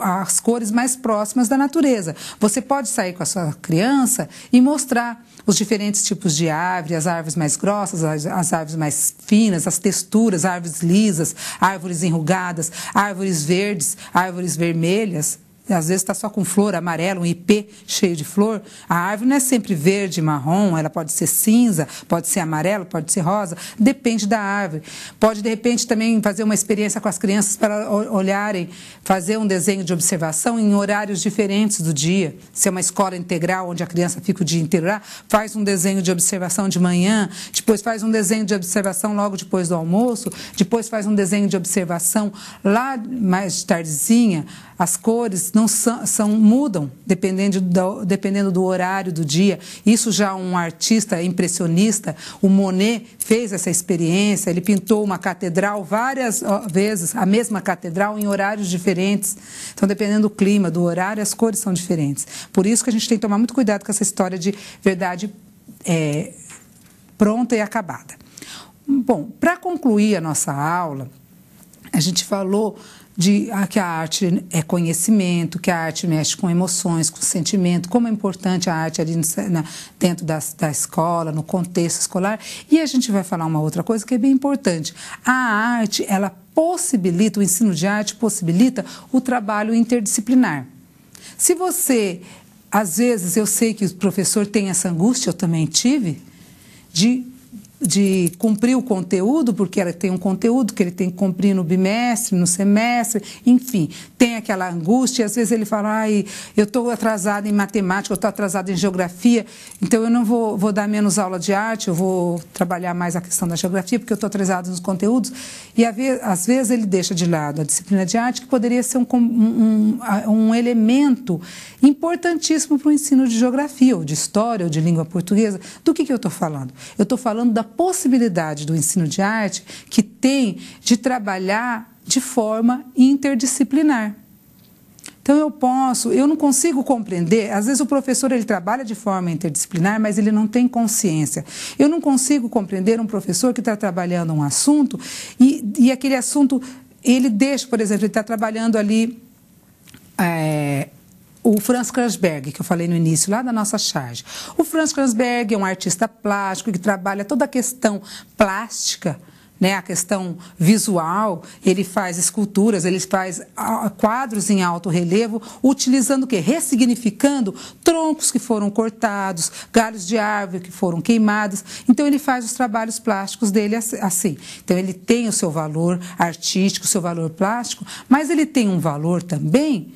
as cores mais próximas da natureza. Você pode sair com a sua criança e mostrar os diferentes tipos de árvore, as árvores mais grossas, as árvores mais finas, as texturas, árvores lisas, árvores enrugadas, árvores verdes, árvores vermelhas. Às vezes está só com flor amarela, um ipê cheio de flor. A árvore não é sempre verde, marrom, ela pode ser cinza, pode ser amarelo, pode ser rosa, depende da árvore. Pode, de repente, também fazer uma experiência com as crianças para olharem, fazer um desenho de observação em horários diferentes do dia. Se é uma escola integral, onde a criança fica o dia inteiro lá, faz um desenho de observação de manhã, depois faz um desenho de observação logo depois do almoço, depois faz um desenho de observação lá mais de tardezinha. As cores não mudam dependendo do horário do dia. Isso já um artista impressionista, o Monet, fez essa experiência. Ele pintou uma catedral várias vezes, a mesma catedral, em horários diferentes. Então, dependendo do clima, do horário, as cores são diferentes. Por isso que a gente tem que tomar muito cuidado com essa história de verdade pronta e acabada. Bom, para concluir a nossa aula, a gente falou que a arte é conhecimento, que a arte mexe com emoções, com sentimento, como é importante a arte ali dentro da escola, no contexto escolar. E a gente vai falar uma outra coisa que é bem importante. A arte, ela possibilita, o ensino de arte possibilita o trabalho interdisciplinar. Se você, às vezes, eu sei que o professor tem essa angústia, eu também tive, de cumprir o conteúdo, porque ela tem um conteúdo que ele tem que cumprir no bimestre, no semestre, enfim, tem aquela angústia, e às vezes ele fala, eu estou atrasado em matemática, eu estou atrasado em geografia, então eu não vou dar menos aula de arte, eu vou trabalhar mais a questão da geografia, porque eu estou atrasado nos conteúdos, e às vezes ele deixa de lado a disciplina de arte, que poderia ser um elemento importantíssimo para o ensino de geografia, ou de história, ou de língua portuguesa. Do que eu estou falando? Eu estou falando da possibilidade do ensino de arte que tem de trabalhar de forma interdisciplinar. Então eu não consigo compreender, às vezes o professor ele trabalha de forma interdisciplinar, mas ele não tem consciência. Eu não consigo compreender um professor que está trabalhando um assunto e aquele assunto, ele deixa, por exemplo, ele está trabalhando ali o Franz Kreuzberg, que eu falei no início, lá da nossa charge. O Franz Kreuzberg é um artista plástico que trabalha toda a questão plástica, né, a questão visual. Ele faz esculturas, ele faz quadros em alto relevo, utilizando o quê? Ressignificando troncos que foram cortados, galhos de árvore que foram queimados. Então, ele faz os trabalhos plásticos dele assim. Então, ele tem o seu valor artístico, o seu valor plástico, mas ele tem um valor também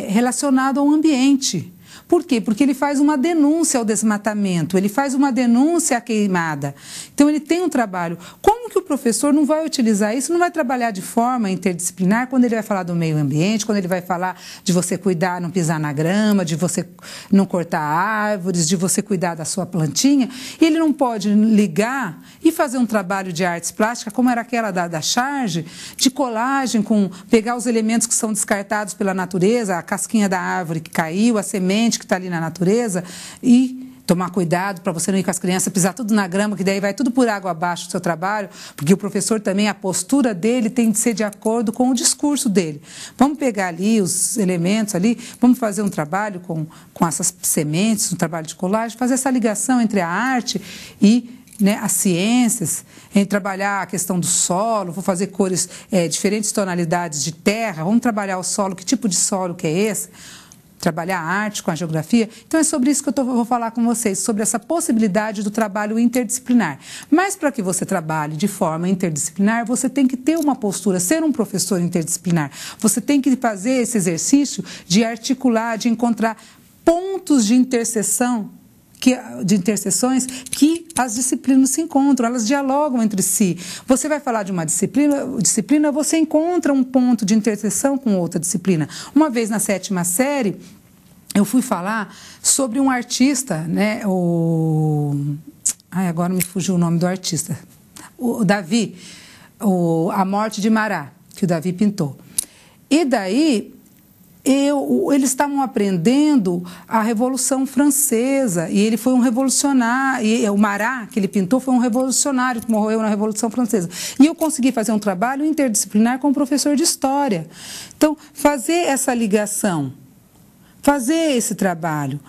relacionado ao ambiente. Por quê? Porque ele faz uma denúncia ao desmatamento, ele faz uma denúncia à queimada. Então, ele tem um trabalho. Como que o professor não vai utilizar isso, não vai trabalhar de forma interdisciplinar quando ele vai falar do meio ambiente, quando ele vai falar de você cuidar, não pisar na grama, de você não cortar árvores, de você cuidar da sua plantinha? E ele não pode ligar e fazer um trabalho de artes plásticas, como era aquela da charge, de colagem, pegar os elementos que são descartados pela natureza, a casquinha da árvore que caiu, a semente que está ali na natureza, e tomar cuidado para você não ir com as crianças, pisar tudo na grama, que daí vai tudo por água abaixo do seu trabalho, porque o professor também, a postura dele tem de ser de acordo com o discurso dele. Vamos pegar ali os elementos ali, vamos fazer um trabalho com essas sementes, um trabalho de colagem, fazer essa ligação entre a arte e as ciências, em trabalhar a questão do solo, vou fazer cores, diferentes tonalidades de terra, vamos trabalhar o solo, que tipo de solo que é esse? Trabalhar a arte com a geografia. Então, é sobre isso que eu vou falar com vocês, sobre essa possibilidade do trabalho interdisciplinar. Mas, para que você trabalhe de forma interdisciplinar, você tem que ter uma postura, ser um professor interdisciplinar. Você tem que fazer esse exercício de articular, de encontrar pontos de interseções que as disciplinas se encontram, elas dialogam entre si. Você vai falar de uma disciplina, você encontra um ponto de interseção com outra disciplina. Uma vez na 7ª série, eu fui falar sobre um artista, né, agora me fugiu o nome do artista, o Davi, A Morte de Mará, que o Davi pintou. E daí, eles estavam aprendendo a Revolução Francesa, e ele foi um revolucionário, e o Marat, que ele pintou, foi um revolucionário que morreu na Revolução Francesa. E eu consegui fazer um trabalho interdisciplinar com um professor de História. Então, fazer essa ligação, fazer esse trabalho.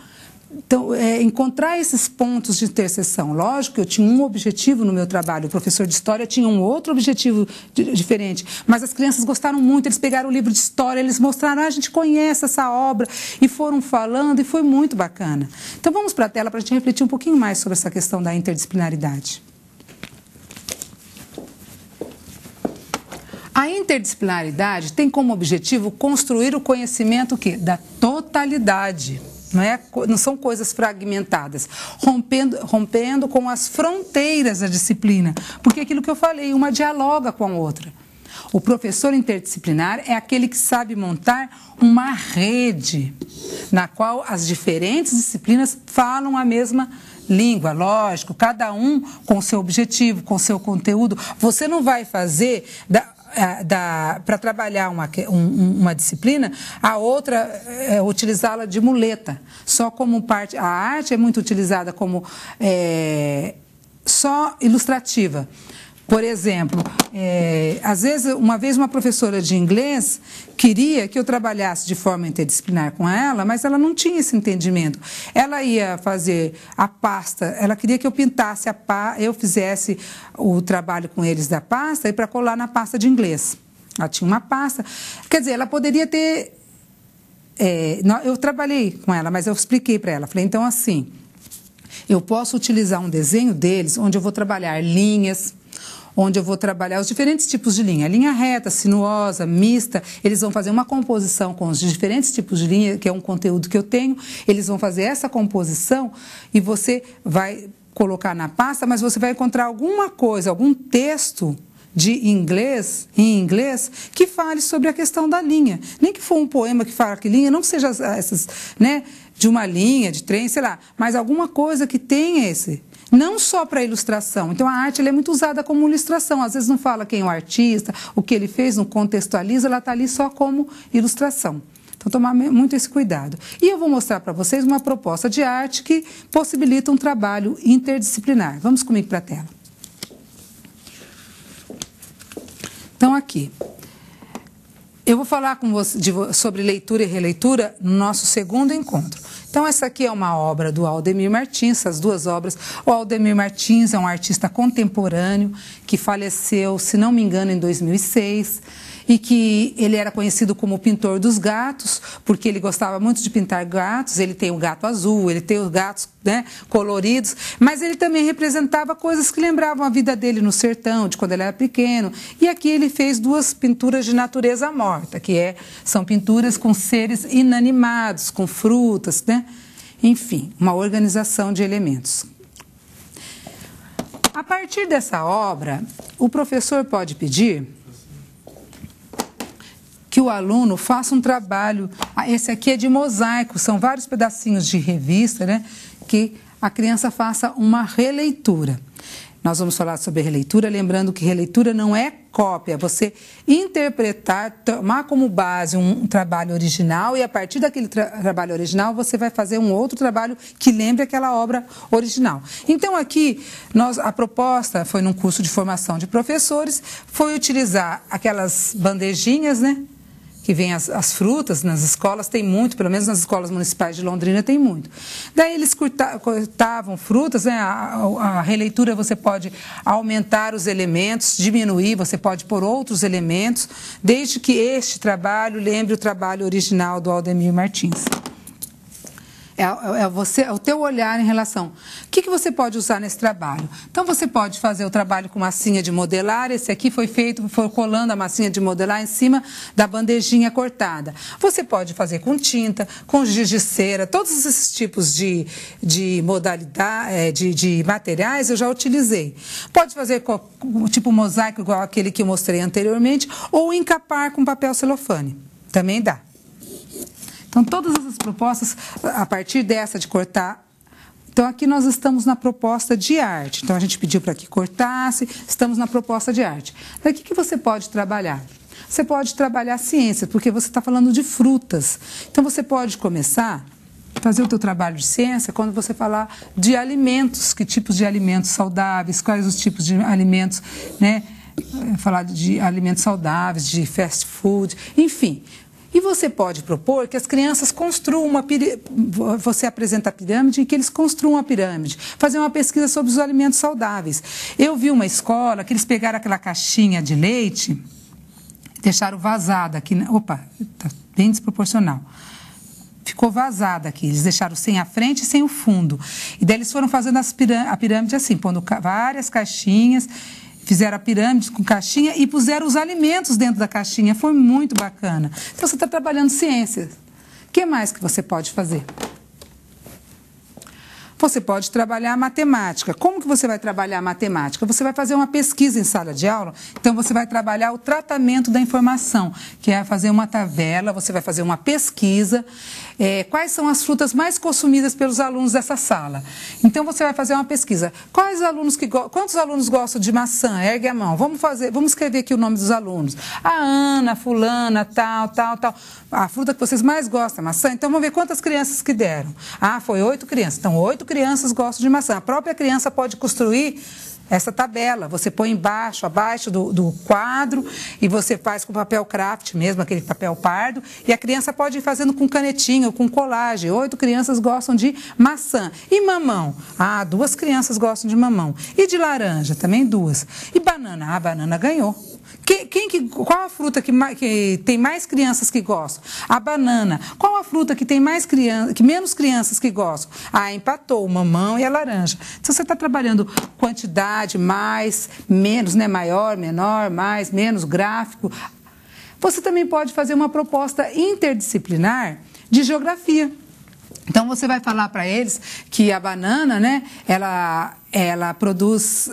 Então, encontrar esses pontos de interseção. Lógico que eu tinha um objetivo no meu trabalho, o professor de História tinha um outro objetivo diferente, mas as crianças gostaram muito, eles pegaram o livro de História, eles mostraram, a gente conhece essa obra, e foram falando, e foi muito bacana. Então, vamos para a tela para a gente refletir um pouquinho mais sobre essa questão da interdisciplinaridade. A interdisciplinaridade tem como objetivo construir o conhecimento da totalidade. Não são coisas fragmentadas, rompendo com as fronteiras da disciplina, porque é aquilo que eu falei, uma dialoga com a outra. O professor interdisciplinar é aquele que sabe montar uma rede na qual as diferentes disciplinas falam a mesma língua, lógico, cada um com o seu objetivo, com o seu conteúdo. Você não vai fazer para trabalhar uma disciplina, a outra utilizá-la de muleta, só como parte. A arte é muito utilizada como só ilustrativa. Por exemplo, às vezes, uma vez uma professora de inglês queria que eu trabalhasse de forma interdisciplinar com ela, mas ela não tinha esse entendimento. Ela ia fazer a pasta, ela queria que eu pintasse eu fizesse o trabalho com eles da pasta e para colar na pasta de inglês. Ela tinha uma pasta. Quer dizer, ela poderia ter... eu trabalhei com ela, mas eu expliquei para ela. Falei, então assim, eu posso utilizar um desenho deles onde eu vou trabalhar linhas, onde eu vou trabalhar os diferentes tipos de linha. Linha reta, sinuosa, mista, eles vão fazer uma composição com os diferentes tipos de linha, que é um conteúdo que eu tenho, eles vão fazer essa composição e você vai colocar na pasta, mas você vai encontrar alguma coisa, algum texto em inglês, que fale sobre a questão da linha. Nem que for um poema que fala que linha, não seja essas, de uma linha, de trem, sei lá, mas alguma coisa que tenha esse... Não só para ilustração. Então, a arte ela é muito usada como ilustração. Às vezes não fala quem é o artista, o que ele fez, não contextualiza, ela está ali só como ilustração. Então, tomar muito esse cuidado. E eu vou mostrar para vocês uma proposta de arte que possibilita um trabalho interdisciplinar. Vamos comigo para a tela. Então, aqui. Eu vou falar com você sobre leitura e releitura no nosso segundo encontro. Então, essa aqui é uma obra do Aldemir Martins, essas duas obras. O Aldemir Martins é um artista contemporâneo que faleceu, se não me engano, em 2006, e que ele era conhecido como o pintor dos gatos, porque ele gostava muito de pintar gatos. Ele tem o gato azul, ele tem os gatos coloridos, mas ele também representava coisas que lembravam a vida dele no sertão, de quando ele era pequeno. E aqui ele fez duas pinturas de natureza morta, que são pinturas com seres inanimados, com frutas, enfim, uma organização de elementos. A partir dessa obra, o professor pode pedir que o aluno faça um trabalho. Esse aqui é de mosaico, são vários pedacinhos de revista, que a criança faça uma releitura. Nós vamos falar sobre releitura, lembrando que releitura não é cópia, você interpretar, tomar como base um trabalho original e a partir daquele trabalho original você vai fazer um outro trabalho que lembre aquela obra original. Então aqui, a proposta foi num curso de formação de professores, foi utilizar aquelas bandejinhas, que vem as frutas nas escolas, tem muito, pelo menos nas escolas municipais de Londrina tem muito. Daí eles cortavam frutas, a releitura você pode aumentar os elementos, diminuir, você pode pôr outros elementos, desde que este trabalho lembre o trabalho original do Aldemir Martins. É o teu olhar em relação. O que você pode usar nesse trabalho? Então, você pode fazer o trabalho com massinha de modelar. Esse aqui foi colando a massinha de modelar em cima da bandejinha cortada. Você pode fazer com tinta, com giz de cera, todos esses tipos de modalidade, de materiais eu já utilizei. Pode fazer tipo mosaico, igual aquele que eu mostrei anteriormente, ou encapar com papel celofane. Também dá. Então, todas essas propostas, a partir dessa de cortar... Então, aqui nós estamos na proposta de arte. Então, a gente pediu para que cortasse, estamos na proposta de arte. Daí, o que você pode trabalhar? Você pode trabalhar ciência, porque você está falando de frutas. Então, você pode começar a fazer o teu trabalho de ciência quando você falar de alimentos, que tipos de alimentos saudáveis, quais os tipos de alimentos, né? Falar de alimentos saudáveis, de fast food, enfim. E você pode propor que as crianças construam uma pirâmide, você apresenta a pirâmide e que eles construam a pirâmide, fazer uma pesquisa sobre os alimentos saudáveis. Eu vi uma escola que eles pegaram aquela caixinha de leite, deixaram vazada aqui, opa, está bem desproporcional. Ficou vazada aqui, eles deixaram sem a frente e sem o fundo. E daí eles foram fazendo a pirâmide assim, pondo várias caixinhas, fizeram a pirâmide com caixinha e puseram os alimentos dentro da caixinha. Foi muito bacana. Então, você está trabalhando ciências. O que mais que você pode fazer? Você pode trabalhar matemática. Como que você vai trabalhar a matemática? Você vai fazer uma pesquisa em sala de aula, então você vai trabalhar o tratamento da informação, que é fazer uma tabela, você vai fazer uma pesquisa, quais são as frutas mais consumidas pelos alunos dessa sala. Então você vai fazer uma pesquisa. Quantos alunos gostam de maçã? Ergue a mão. Vamos escrever aqui o nome dos alunos. A Ana, fulana, tal. A fruta que vocês mais gostam é maçã. Então vamos ver quantas crianças que deram. Ah, foi 8 crianças. Então 8 crianças gostam de maçã. A própria criança pode construir essa tabela. Você põe abaixo do quadro, e você faz com papel craft mesmo, aquele papel pardo, e a criança pode ir fazendo com canetinha ou com colagem. 8 crianças gostam de maçã. E mamão? Ah, 2 crianças gostam de mamão. E de laranja? Também 2. E banana? Ah, a banana ganhou. Qual a fruta que tem mais crianças que gostam? A banana. Qual a fruta que tem menos crianças que gostam? Ah, empatou, o mamão e a laranja. Então, você está trabalhando quantidade, mais, menos, né? Maior, menor, mais, menos, gráfico. Você também pode fazer uma proposta interdisciplinar de geografia. Então, você vai falar para eles que a banana, né? Ela produz...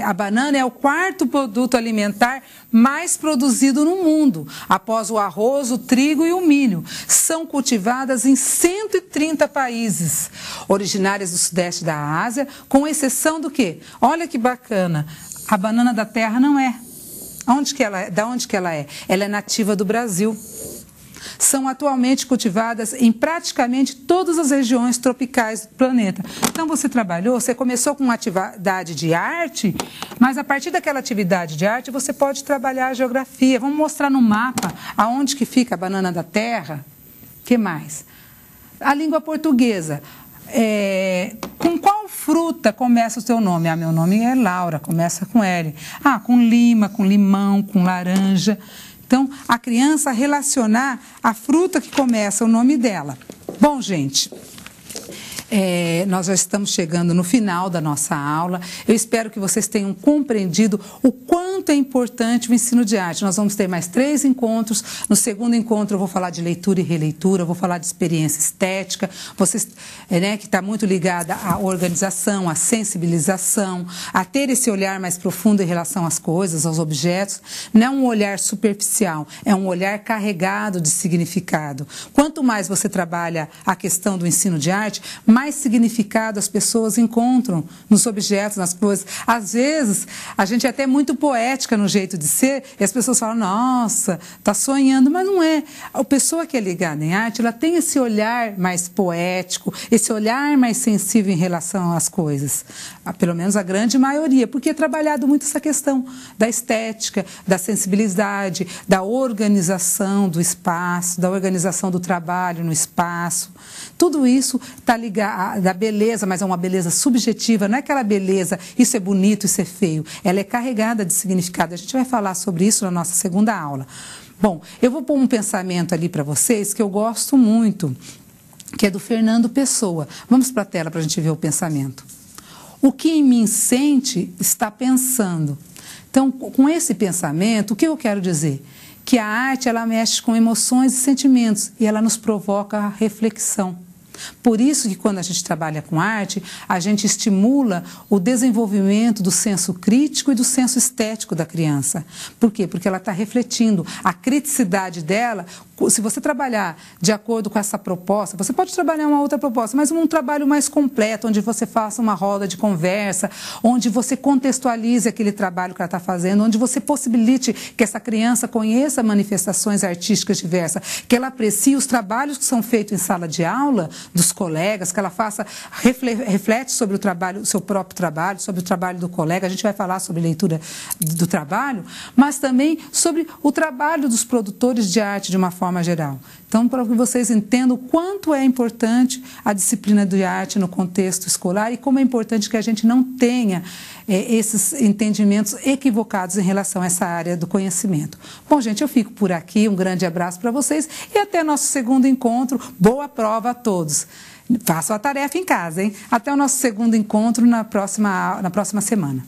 a banana é o 4º produto alimentar mais produzido no mundo, após o arroz, o trigo e o milho. São cultivadas em 130 países, originárias do sudeste da Ásia, com exceção do quê? Olha que bacana, a banana da terra não é. Da onde que ela é? Ela é nativa do Brasil. São atualmente cultivadas em praticamente todas as regiões tropicais do planeta. Então, você começou com uma atividade de arte, mas a partir daquela atividade de arte, você pode trabalhar a geografia. Vamos mostrar no mapa aonde que fica a banana da terra. O que mais? A língua portuguesa. Com qual fruta começa o seu nome? Ah, meu nome é Laura, começa com L. Ah, com lima, com limão, com laranja. Então, a criança relacionar a fruta que começa o nome dela. Bom, gente, nós já estamos chegando no final da nossa aula. Eu espero que vocês tenham compreendido o quanto é importante o ensino de arte. Nós vamos ter mais 3 encontros. No segundo encontro eu vou falar de leitura e releitura, eu vou falar de experiência estética, que está muito ligada à organização, à sensibilização, a ter esse olhar mais profundo em relação às coisas, aos objetos. Não é um olhar superficial, é um olhar carregado de significado. Quanto mais você trabalha a questão do ensino de arte, mais significado as pessoas encontram nos objetos, nas coisas. Às vezes, a gente é até muito poética no jeito de ser, e as pessoas falam, nossa, está sonhando, mas não é. A pessoa que é ligada em arte, ela tem esse olhar mais poético, esse olhar mais sensível em relação às coisas. Pelo menos a grande maioria, porque é trabalhado muito essa questão da estética, da sensibilidade, da organização do espaço, da organização do trabalho no espaço. Tudo isso está ligado da beleza, mas é uma beleza subjetiva, não é aquela beleza, isso é bonito, isso é feio. Ela é carregada de significado. A gente vai falar sobre isso na nossa segunda aula. Bom, eu vou pôr um pensamento ali para vocês que eu gosto muito, que é do Fernando Pessoa. Vamos para a tela para a gente ver o pensamento. O que em mim sente está pensando. Então, com esse pensamento, o que eu quero dizer? Que a arte, ela mexe com emoções e sentimentos e ela nos provoca a reflexão. Por isso que quando a gente trabalha com arte, a gente estimula o desenvolvimento do senso crítico e do senso estético da criança. Por quê? Porque ela está refletindo a criticidade dela. Se você trabalhar de acordo com essa proposta, você pode trabalhar uma outra proposta, mas um trabalho mais completo, onde você faça uma roda de conversa, onde você contextualize aquele trabalho que ela está fazendo, onde você possibilite que essa criança conheça manifestações artísticas diversas, que ela aprecie os trabalhos que são feitos em sala de aula, dos colegas, que ela faça, reflete sobre o trabalho, o seu próprio trabalho, sobre o trabalho do colega. A gente vai falar sobre leitura do trabalho, mas também sobre o trabalho dos produtores de arte de uma forma geral. Então, para que vocês entendam o quanto é importante a disciplina de arte no contexto escolar e como é importante que a gente não tenha esses entendimentos equivocados em relação a essa área do conhecimento. Bom, gente, eu fico por aqui. Um grande abraço para vocês e até nosso segundo encontro. Boa prova a todos. Façam a tarefa em casa, hein? Até o nosso segundo encontro na próxima semana.